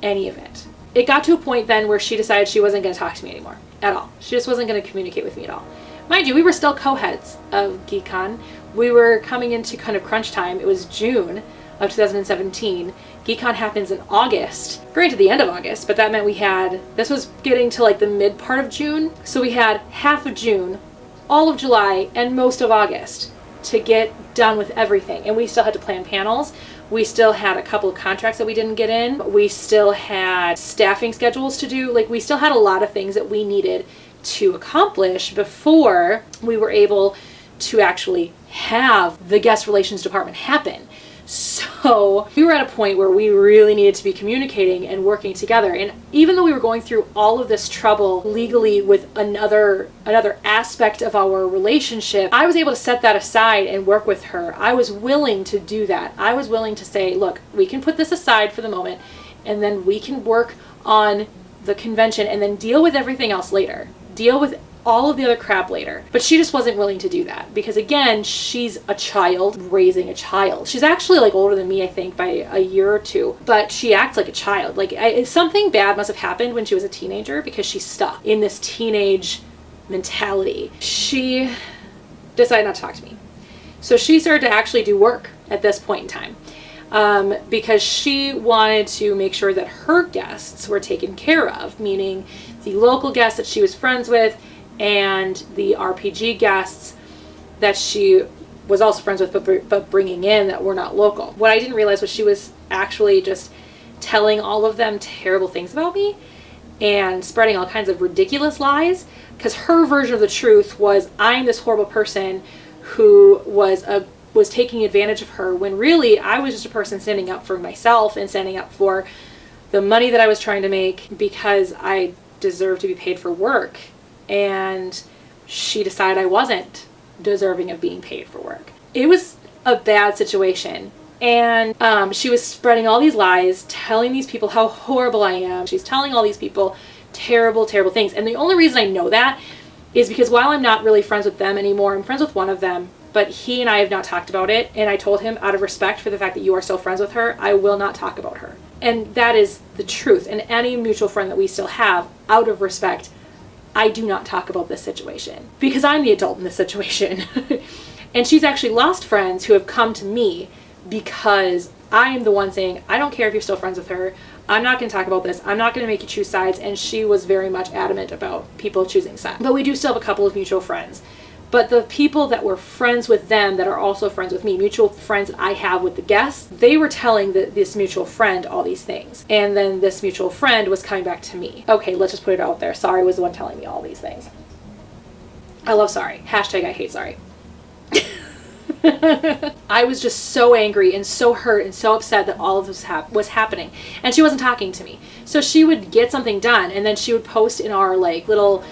any of it. It got to a point then where she decided she wasn't going to talk to me anymore at all. She just wasn't going to communicate with me at all. Mind you, we were still co-heads of Geek.Kon. We were coming into kind of crunch time. It was June of 2017. Geek.Kon happens in August. Granted, the end of August, but that meant this was getting to like the mid part of June. So we had half of June, all of July, and most of August to get done with everything. And we still had to plan panels. We still had a couple of contracts that we didn't get in. We still had staffing schedules to do. Like, we still had a lot of things that we needed to accomplish before we were able to actually have the guest relations department happen. So we were at a point where we really needed to be communicating and working together. And even though we were going through all of this trouble legally with another aspect of our relationship, I was able to set that aside and work with her. I was willing to do that. I was willing to say, look, we can put this aside for the moment, and then we can work on the convention and then deal with everything else later. Deal with all of the other crap later. But she just wasn't willing to do that because, again, she's a child raising a child. She's actually like older than me, I think, by a year or two, but she acts like a child. Like, something bad must have happened when she was a teenager because she's stuck in this teenage mentality. She decided not to talk to me. So she started to actually do work at this point in time. Because she wanted to make sure that her guests were taken care of, meaning the local guests that she was friends with and the RPG guests that she was also friends with but bringing in that were not local. What I didn't realize was she was actually just telling all of them terrible things about me and spreading all kinds of ridiculous lies, because her version of the truth was I'm this horrible person who was taking advantage of her, when really I was just a person standing up for myself and standing up for the money that I was trying to make because I deserved to be paid for work. And she decided I wasn't deserving of being paid for work. It was a bad situation. And she was spreading all these lies, telling these people how horrible I am. She's telling all these people terrible, terrible things. And the only reason I know that is because while I'm not really friends with them anymore, I'm friends with one of them, but he and I have not talked about it. And I told him, out of respect for the fact that you are still friends with her, I will not talk about her. And that is the truth. And any mutual friend that we still have, out of respect, I do not talk about this situation because I'm the adult in this situation. And she's actually lost friends who have come to me because I am the one saying, I don't care if you're still friends with her. I'm not going to talk about this. I'm not going to make you choose sides. And she was very much adamant about people choosing sides. But we do still have a couple of mutual friends. But the people that were friends with them that are also friends with me, mutual friends that I have with the guests, they were telling this mutual friend all these things. And then this mutual friend was coming back to me. Okay, let's just put it out there. Sorry was the one telling me all these things. I love sorry. Hashtag I hate sorry. I was just so angry and so hurt and so upset that all of this was happening. And she wasn't talking to me. So she would get something done and then she would post in our like little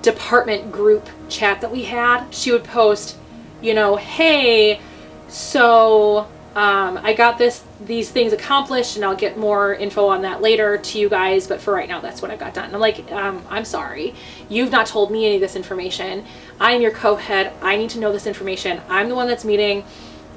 department group chat that we had. She would post, you know, hey, so I got these things accomplished and I'll get more info on that later to you guys, but for right now that's what I got done. And I'm like, I'm sorry, you've not told me any of this information. I am your co-head. I need to know this information. I'm the one that's meeting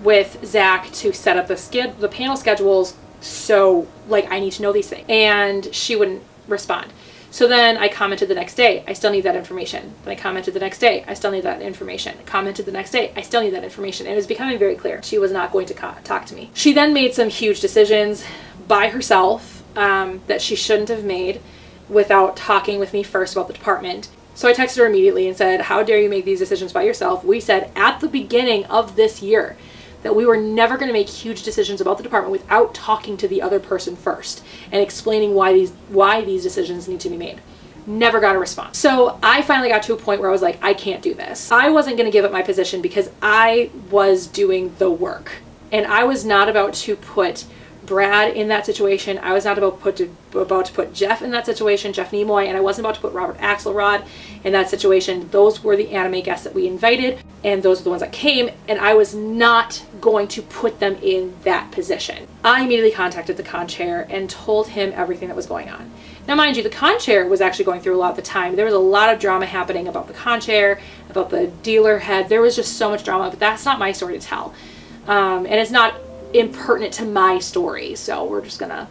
with Zach to set up the panel schedules, so like I need to know these things. And she wouldn't respond. So then I commented the next day, I still need that information. Then I commented the next day, I still need that information. Commented the next day, I still need that information. And it was becoming very clear she was not going to talk to me. She then made some huge decisions by herself that she shouldn't have made without talking with me first about the department. So I texted her immediately and said, how dare you make these decisions by yourself? We said at the beginning of this year that we were never going to make huge decisions about the department without talking to the other person first and explaining why these decisions need to be made. Never got a response. So I finally got to a point where I was like, I can't do this. I wasn't going to give up my position because I was doing the work. And I was not about to put Brad in that situation. I was not about to put Jeff in that situation, Jeff Nimoy, and I wasn't about to put Robert Axelrod in that situation. Those were the anime guests that we invited, and those are the ones that came, and I was not going to put them in that position. I immediately contacted the con chair and told him everything that was going on. Now, mind you, the con chair was actually going through a lot at the time. There was a lot of drama happening about the con chair, about the dealer head. There was just so much drama, but that's not my story to tell. And it's not impertinent to my story, so we're just gonna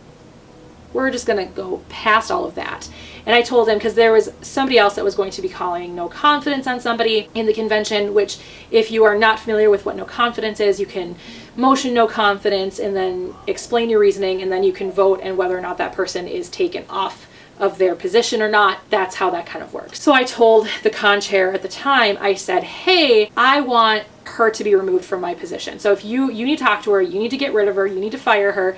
go past all of that. And I told him, because there was somebody else that was going to be calling no confidence on somebody in the convention, which if you are not familiar with what no confidence is, you can motion no confidence and then explain your reasoning, and then you can vote and whether or not that person is taken off of their position or not. That's how that kind of works. So I told the con chair at the time, I said, hey, I want her to be removed from my position. So if you need to talk to her, you need to get rid of her, you need to fire her,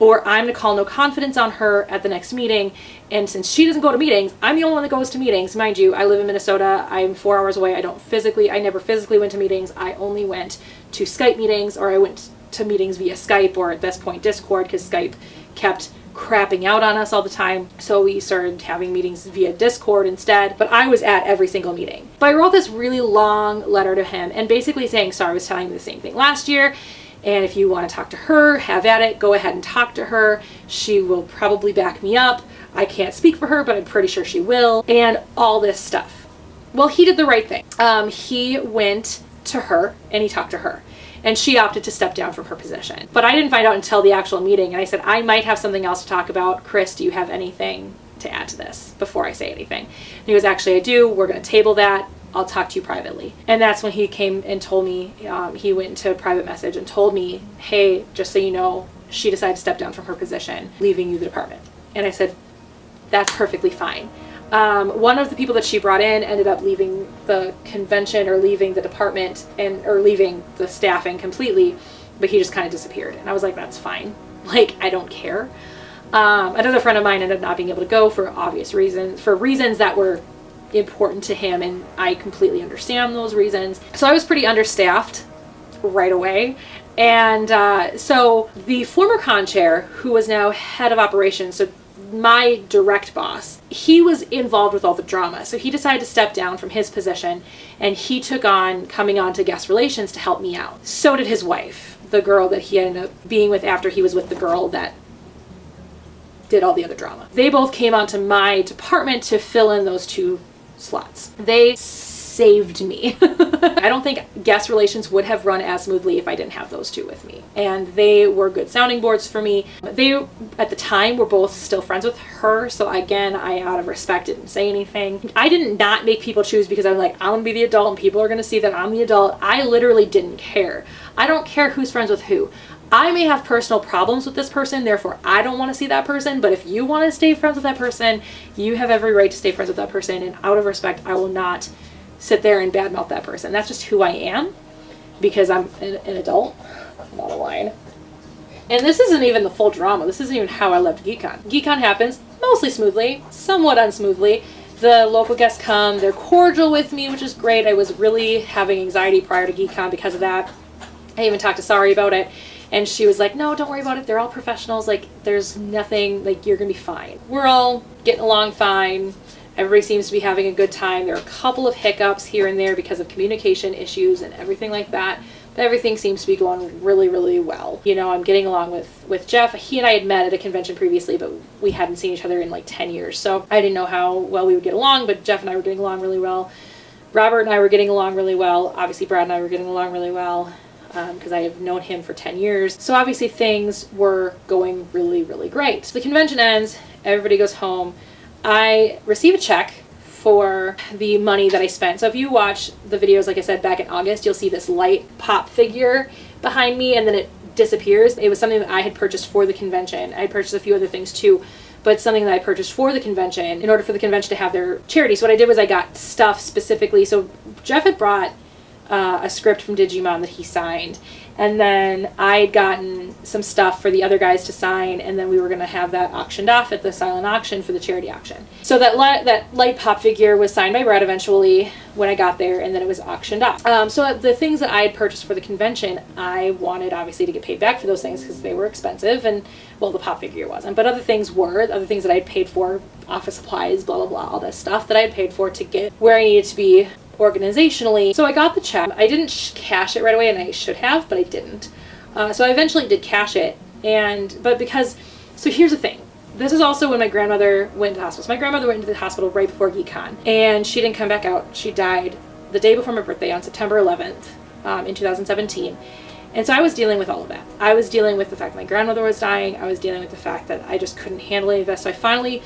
or I'm going to call no confidence on her at the next meeting. And since she doesn't go to meetings, I'm the only one that goes to meetings. Mind you, I live in Minnesota. I'm 4 hours away. I never physically went to meetings. I only went to Skype meetings, or I went to meetings via Skype, or at this point Discord, because Skype kept crapping out on us all the time. So we started having meetings via Discord instead, but I was at every single meeting. But I wrote this really long letter to him and basically saying, sorry, I was telling you the same thing last year. And if you want to talk to her, have at it. Go ahead and talk to her. She will probably back me up. I can't speak for her, but I'm pretty sure she will. And all this stuff. Well, he did the right thing. He went to her and he talked to her. And she opted to step down from her position. But I didn't find out until the actual meeting. And I said, I might have something else to talk about. Chris, do you have anything to add to this before I say anything? And he goes, actually, I do. We're going to table that. I'll talk to you privately. And that's when he came and told me, he went into a private message and told me, hey, just so you know, she decided to step down from her position, leaving you the department. And I said, that's perfectly fine. One of the people that she brought in ended up leaving the convention, or leaving the department, or leaving the staffing completely, but he just kind of disappeared. And I was like, that's fine. Like, I don't care. Another friend of mine ended up not being able to go for obvious reasons, for reasons that were important to him, and I completely understand those reasons. So I was pretty understaffed right away. And so the former con chair, who was now head of operations, so my direct boss, he was involved with all the drama. So he decided to step down from his position, and he took on coming on to guest relations to help me out. So did his wife, the girl that he ended up being with after he was with the girl that did all the other drama. They both came onto my department to fill in those two slots. They saved me. I don't think guest relations would have run as smoothly if I didn't have those two with me. And they were good sounding boards for me. They, at the time, were both still friends with her. So again, I, out of respect, didn't say anything. I didn't not make people choose because I'm like, I'm gonna be the adult and people are gonna see that I'm the adult. I literally didn't care. I don't care who's friends with who. I may have personal problems with this person, therefore I don't want to see that person, but if you want to stay friends with that person, you have every right to stay friends with that person, and out of respect, I will not sit there and badmouth that person. That's just who I am, because I'm an adult, not a line. And this isn't even the full drama. This isn't even how I left Geek.Kon. Geek.Kon happens mostly smoothly, somewhat unsmoothly. The local guests come, they're cordial with me, which is great. I was really having anxiety prior to Geek.Kon because of that. I even talked to Sari about it. And she was like, no, don't worry about it. They're all professionals. Like, there's nothing, like, you're going to be fine. We're all getting along fine. Everybody seems to be having a good time. There are a couple of hiccups here and there because of communication issues and everything like that. But everything seems to be going really, really well. You know, I'm getting along with Jeff. He and I had met at a convention previously, but we hadn't seen each other in like 10 years. So I didn't know how well we would get along, but Jeff and I were getting along really well. Robert and I were getting along really well. Obviously, Brad and I were getting along really well. Because I have known him for 10 years. So obviously things were going really, really great. So the convention ends, everybody goes home. I receive a check for the money that I spent. So if you watch the videos, like I said, back in August, you'll see this light pop figure behind me and then it disappears. It was something that I had purchased for the convention. I had purchased a few other things too, but something that I purchased for the convention in order for the convention to have their charity. So what I did was I got stuff specifically. So Jeff had brought a script from Digimon that he signed, and then I'd gotten some stuff for the other guys to sign, and then we were going to have that auctioned off at the silent auction for the charity auction. So that light pop figure was signed by Brett eventually when I got there, and then it was auctioned off. So the things that I had purchased for the convention, I wanted obviously to get paid back for those things because they were expensive, and well, the pop figure wasn't, but other things that I had paid for, office supplies, blah blah blah, all that stuff that I had paid for to get where I needed to be organizationally. So I got the check. I didn't cash it right away, and I should have, but I didn't. So I eventually did cash it, so here's the thing. This is also when my grandmother went to the hospital. So my grandmother went into the hospital right before Geek.Kon, and she didn't come back out. She died the day before my birthday on September 11th in 2017. And so I was dealing with all of that. I was dealing with the fact that my grandmother was dying. I was dealing with the fact that I just couldn't handle any of this. So I finally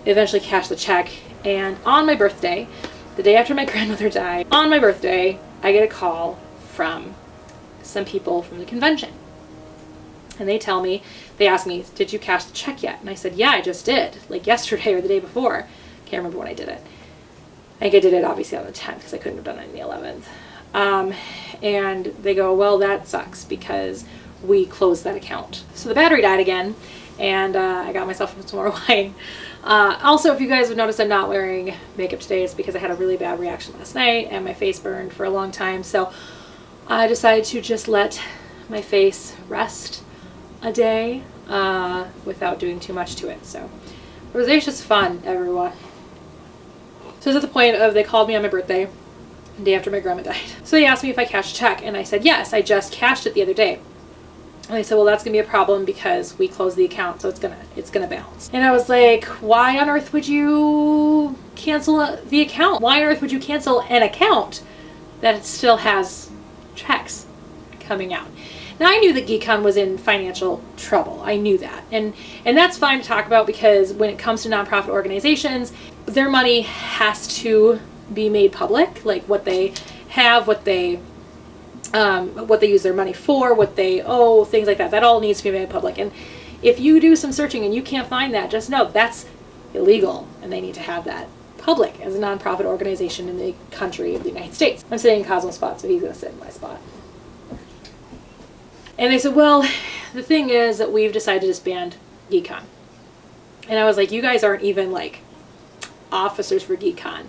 eventually cashed the check, and on my birthday, the day after my grandmother died, on my birthday, I get a call from some people from the convention. And they ask me, did you cash the check yet? And I said, yeah, I just did, like yesterday or the day before. Can't remember when I did it. I think I did it obviously on the 10th because I couldn't have done it on the 11th. And they go, well, that sucks because we closed that account. So the battery died again, and I got myself some more wine. Also, if you guys have noticed, I'm not wearing makeup today. It's because I had a really bad reaction last night and my face burned for a long time. So I decided to just let my face rest a day without doing too much to it. So rosacea's fun, everyone. So it's at the point of they called me on my birthday, the day after my grandma died. So they asked me if I cashed a check, and I said yes, I just cashed it the other day. And they said, well, that's gonna be a problem because we closed the account, so it's gonna bounce. And I was like, why on earth would you cancel the account? Why on earth would you cancel an account that still has checks coming out? Now, I knew that Geek.Kon was in financial trouble. I knew that. And that's fine to talk about because when it comes to nonprofit organizations, their money has to be made public, like what they have, what they use their money for, what they owe, things like that. That all needs to be made public. And if you do some searching and you can't find that, just know that's illegal, and they need to have that public as a nonprofit organization in the country of the United States. I'm sitting in Cosmo's spot, so he's going to sit in my spot. And they said, well, the thing is that we've decided to disband Geek.Kon. And I was like, you guys aren't even like officers for Geek.Kon.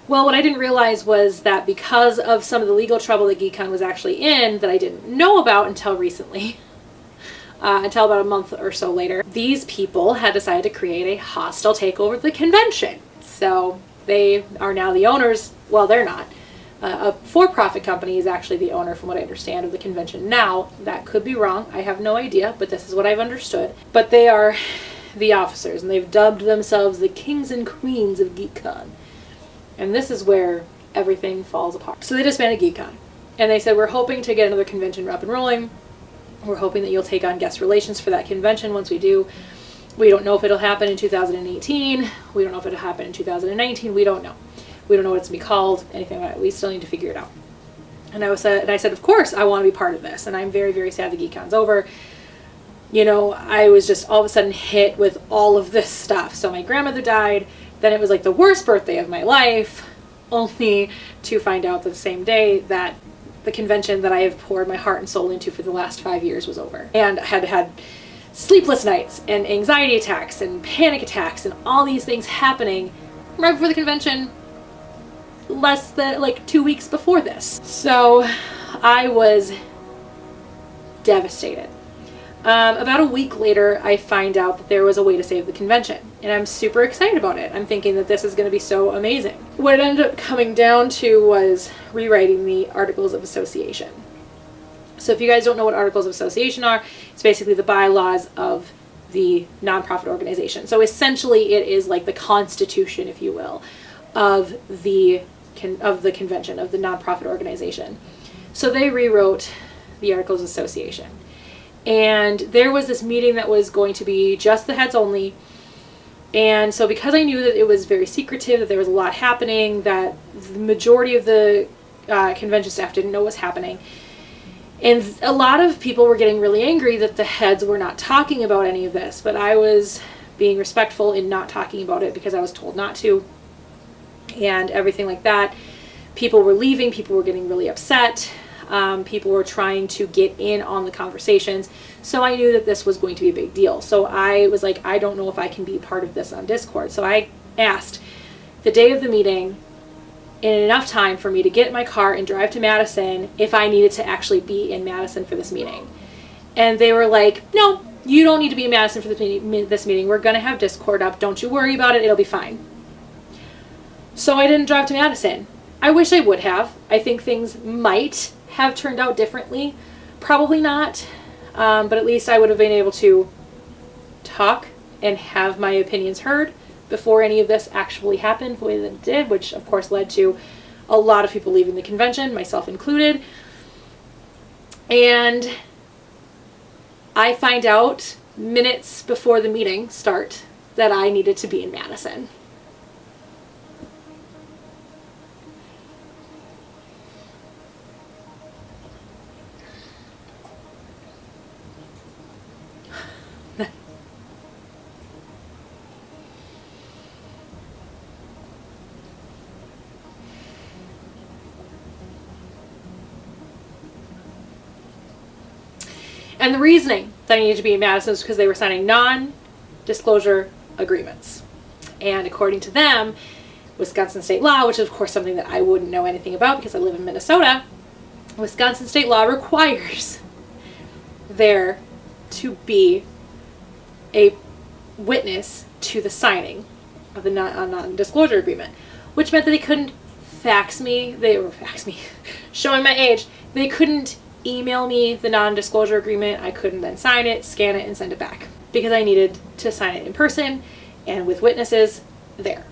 Well, what I didn't realize was that because of some of the legal trouble that Geek.Kon was actually in that I didn't know about until recently, until about a month or so later, these people had decided to create a hostile takeover of the convention. So they are now the owners. Well, they're not. A for-profit company is actually the owner, from what I understand, of the convention now. That could be wrong. I have no idea, but this is what I've understood. But they are the officers, and they've dubbed themselves the kings and queens of Geek.Kon. And this is where everything falls apart. So they disbanded Geek.Kon. And they said, we're hoping to get another convention up and rolling. We're hoping that you'll take on guest relations for that convention once we do. We don't know if it'll happen in 2018. We don't know if it'll happen in 2019. We don't know. We don't know what it's going to be called, anything like that. We still need to figure it out. And I said, of course, I want to be part of this. And I'm very, very sad that Geek.Kon's over. You know, I was just all of a sudden hit with all of this stuff. So my grandmother died. Then it was like the worst birthday of my life, only to find out the same day that the convention that I have poured my heart and soul into for the last 5 years was over. And I had sleepless nights and anxiety attacks and panic attacks and all these things happening right before the convention, less than like 2 weeks before this. So I was devastated. About a week later, I find out that there was a way to save the convention, and I'm super excited about it. I'm thinking that this is going to be so amazing. What it ended up coming down to was rewriting the Articles of Association. So if you guys don't know what Articles of Association are, it's basically the bylaws of the nonprofit organization. So essentially it is like the constitution, if you will, of the convention, of the nonprofit organization. So they rewrote the Articles of Association. And there was this meeting that was going to be just the heads only. And so because I knew that it was very secretive, that there was a lot happening, that the majority of the convention staff didn't know what was happening, and a lot of people were getting really angry that the heads were not talking about any of this. But I was being respectful in not talking about it because I was told not to, and everything like that. People were leaving, people were getting really upset, people were trying to get in on the conversations, so I knew that this was going to be a big deal. So I was like, I don't know if I can be part of this on Discord. So I asked the day of the meeting, in enough time for me to get in my car and drive to Madison, if I needed to actually be in Madison for this meeting. And they were like, no, you don't need to be in Madison for this meeting. We're going to have Discord up. Don't you worry about it. It'll be fine. So I didn't drive to Madison. I wish I would have. I think things might have turned out differently. Probably not. But at least I would have been able to talk and have my opinions heard before any of this actually happened the way that it did, which of course led to a lot of people leaving the convention, myself included. And I find out minutes before the meeting start that I needed to be in Madison. And the reasoning that I needed to be in Madison was because they were signing non-disclosure agreements. And according to them, Wisconsin state law, which is of course something that I wouldn't know anything about because I live in Minnesota, Wisconsin state law requires there to be a witness to the signing of the non-disclosure agreement, which meant that they couldn't showing my age, they couldn't email me the non-disclosure agreement. I couldn't then sign it, scan it, and send it back because I needed to sign it in person and with witnesses there.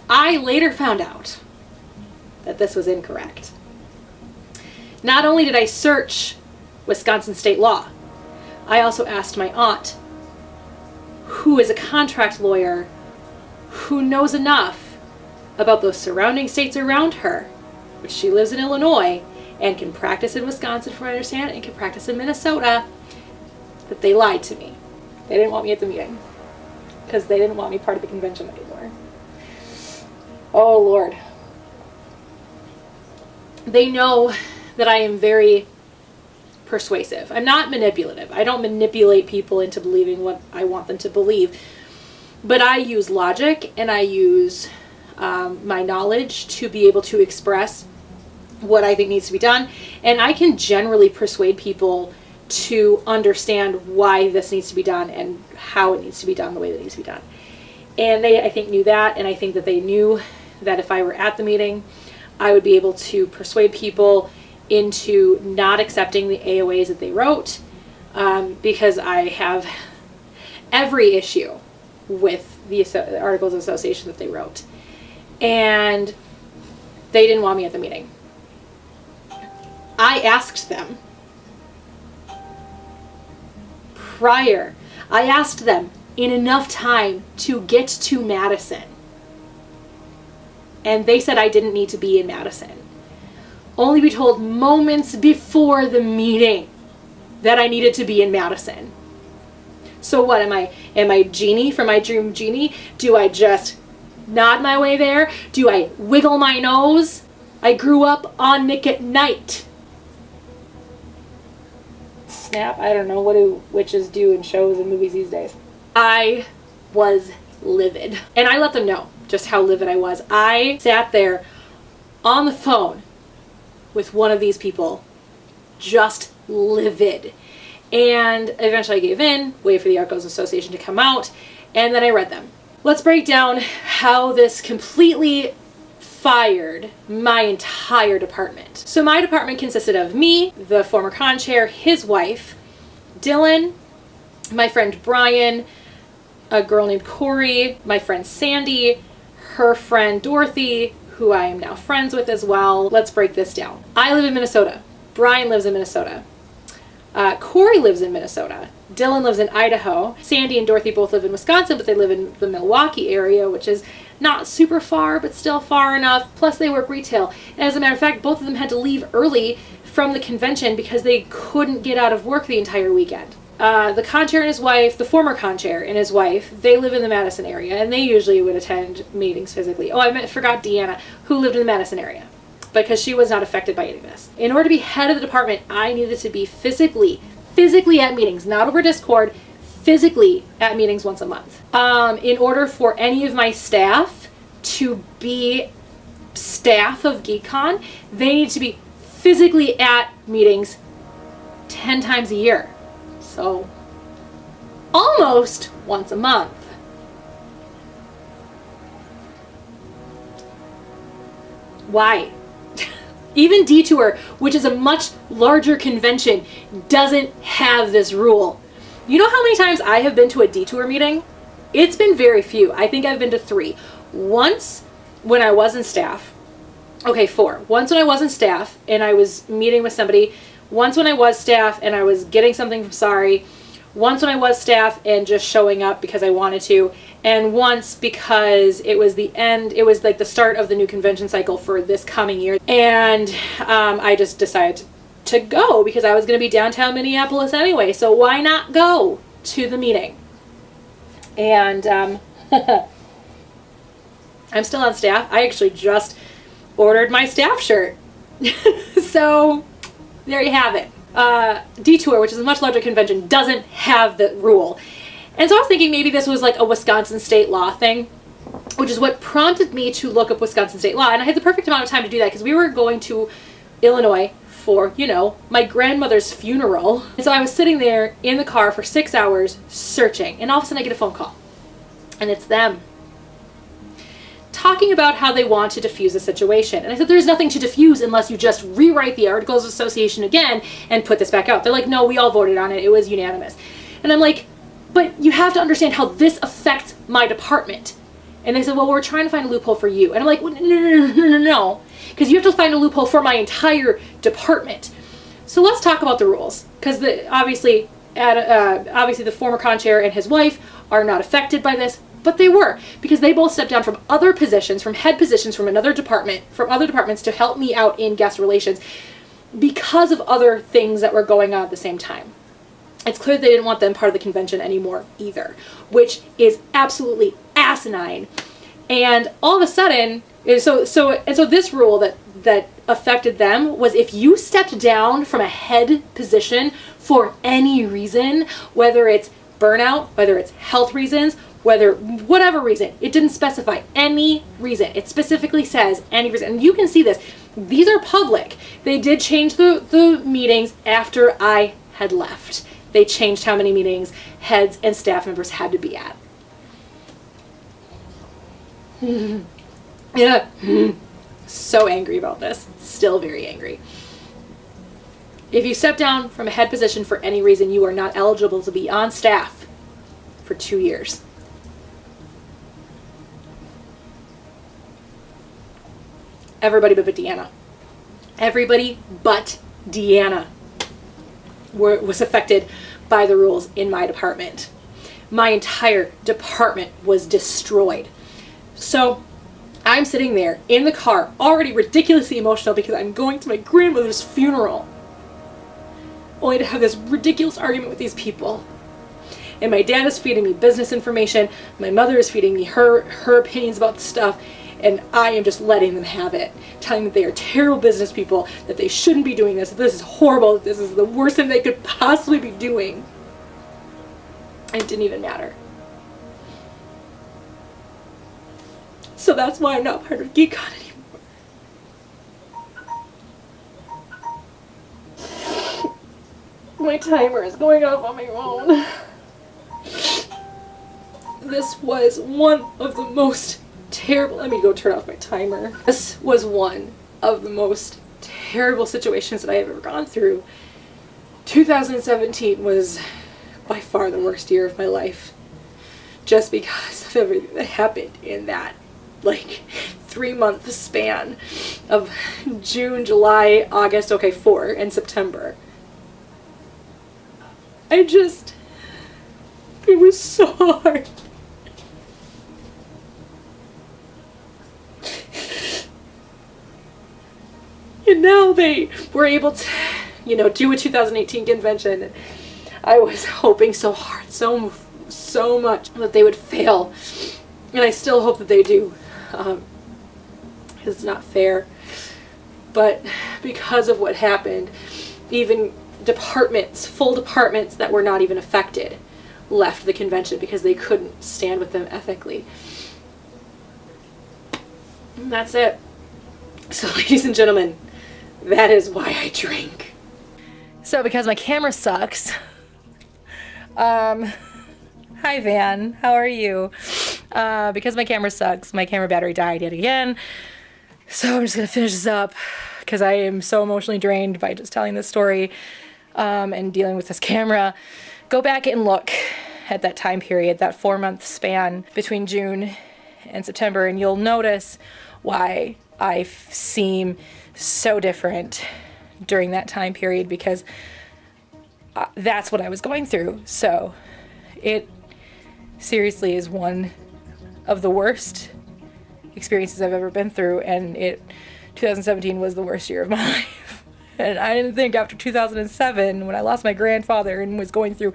I later found out that this was incorrect. Not only did I search Wisconsin state law, I also asked my aunt, who is a contract lawyer, who knows enough about those surrounding states around her, which she lives in Illinois, and can practice in Wisconsin from what I understand, and can practice in Minnesota, that they lied to me. They didn't want me at the meeting because they didn't want me part of the convention anymore. Oh Lord. They know that I am very persuasive. I'm not manipulative. I don't manipulate people into believing what I want them to believe. But I use logic and I use my knowledge to be able to express what I think needs to be done, and I can generally persuade people to understand why this needs to be done and how it needs to be done the way that it needs to be done. And they, I think, knew that, and I think that they knew that if I were at the meeting, I would be able to persuade people into not accepting the AOAs that they wrote, because I have every issue with the Articles of Association that they wrote. And they didn't want me at the meeting. I asked them prior. I asked them in enough time to get to Madison. And they said I didn't need to be in Madison. Only be told moments before the meeting that I needed to be in Madison. So what, am I Genie from my dream Genie? Do I just nod my way there? Do I wiggle my nose? I grew up on Nick at Night. Snap, I don't know, what do witches do in shows and movies these days? I was livid. And I let them know just how livid I was. I sat there on the phone with one of these people, just livid. And eventually I gave in, waited for the Articles Association to come out, and then I read them. Let's break down how this completely fired my entire department. So my department consisted of me, the former con chair, his wife, Dylan, my friend Brian, a girl named Corey, my friend Sandy, her friend Dorothy, who I am now friends with as well. Let's break this down. I live in Minnesota. Brian lives in Minnesota. Corey lives in Minnesota. Dylan lives in Idaho. Sandy and Dorothy both live in Wisconsin, but they live in the Milwaukee area, which is not super far, but still far enough. Plus they work retail. And as a matter of fact, both of them had to leave early from the convention because they couldn't get out of work the entire weekend. the con-chair and his wife, the former con-chair and his wife, they live in the Madison area, and they usually would attend meetings physically. Oh, forgot Deanna, who lived in the Madison area, because she was not affected by any of this. In order to be head of the department, I needed to be physically at meetings, not over Discord, physically at meetings once a month. In order for any of my staff to be staff of Geek.Kon, they need to be physically at meetings 10 times a year. So almost once a month. Why? Even Detour, which is a much larger convention, doesn't have this rule. You know how many times I have been to a Detour meeting? It's been very few. I think I've been to 3. Once when I was in staff. Okay, 4. Once when I was in staff and I was meeting with somebody. Once when I was staff and I was getting something from Sorry. Once when I was staff and just showing up because I wanted to. And once because it was the end, it was like the start of the new convention cycle for this coming year. And I just decided to go because I was going to be downtown Minneapolis anyway. So why not go to the meeting? And I'm still on staff. I actually just ordered my staff shirt. So there you have it. Detour, which is a much larger convention, doesn't have the rule. And so I was thinking maybe this was like a Wisconsin state law thing, which is what prompted me to look up Wisconsin state law. And I had the perfect amount of time to do that because we were going to Illinois for, you know, my grandmother's funeral. And so I was sitting there in the car for 6 hours searching, and all of a sudden I get a phone call. And it's them talking about how they want to diffuse the situation. And I said, there's nothing to diffuse unless you just rewrite the Articles of Association again and put this back out. They're like, no, we all voted on it. It was unanimous. And I'm like, but you have to understand how this affects my department. And they said, well, we're trying to find a loophole for you. And I'm like, well, no. Because you have to find a loophole for my entire department. So let's talk about the rules. Because obviously the former con-chair and his wife are not affected by this. But they were, because they both stepped down from other positions, from head positions from another department, from other departments to help me out in guest relations because of other things that were going on at the same time. It's clear they didn't want them part of the convention anymore either, which is absolutely asinine. And all of a sudden, so this rule that affected them was if you stepped down from a head position for any reason, whether it's burnout, whether it's health reasons, whatever reason, it didn't specify any reason. It specifically says any reason. And you can see this. These are public. They did change the meetings after I had left. They changed how many meetings heads and staff members had to be at. Yeah. So angry about this. Still very angry. If you step down from a head position for any reason, you are not eligible to be on staff for 2 years. Everybody but Deanna. Everybody but Deanna was affected by the rules in my department. My entire department was destroyed. So I'm sitting there in the car, already ridiculously emotional because I'm going to my grandmother's funeral, only to have this ridiculous argument with these people. And my dad is feeding me business information. My mother is feeding me her opinions about the stuff. And I am just letting them have it, telling them they are terrible business people, that they shouldn't be doing this, that this is horrible, that this is the worst thing they could possibly be doing. And it didn't even matter. So that's why I'm not part of Geek.Kon anymore. My timer is going off on my phone. This was one of the most terrible, let me go turn off my timer. This was one of the most terrible situations that I have ever gone through. 2017 was by far the worst year of my life, just because of everything that happened in that 3-month span of June, July, August, 4, and September. It was so hard. And now they were able to, do a 2018 convention. I was hoping so hard, so much that they would fail. And I still hope that they do. It's not fair. But because of what happened, even departments, full departments that were not even affected, left the convention because they couldn't stand with them ethically. And that's it. So ladies and gentlemen, that is why I drink. So because my camera sucks, hi Van, how are you? Because my camera sucks, my camera battery died yet again. So I'm just gonna finish this up because I am so emotionally drained by just telling this story and dealing with this camera. Go back and look at that time period, that 4-month span between June and September, and you'll notice why I seem so different during that time period, because that's what I was going through. So it seriously is one of the worst experiences I've ever been through, and 2017 was the worst year of my life. And I didn't think after 2007, when I lost my grandfather and was going through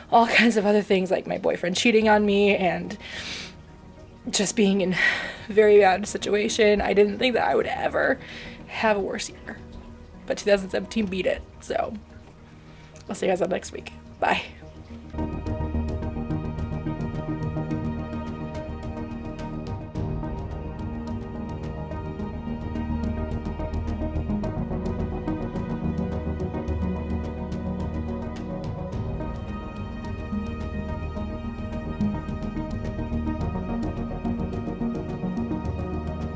all kinds of other things, like my boyfriend cheating on me and just being in a very bad situation, I didn't think that I would ever have a worse year. But 2017 beat it. So I'll see you guys all next week. Bye.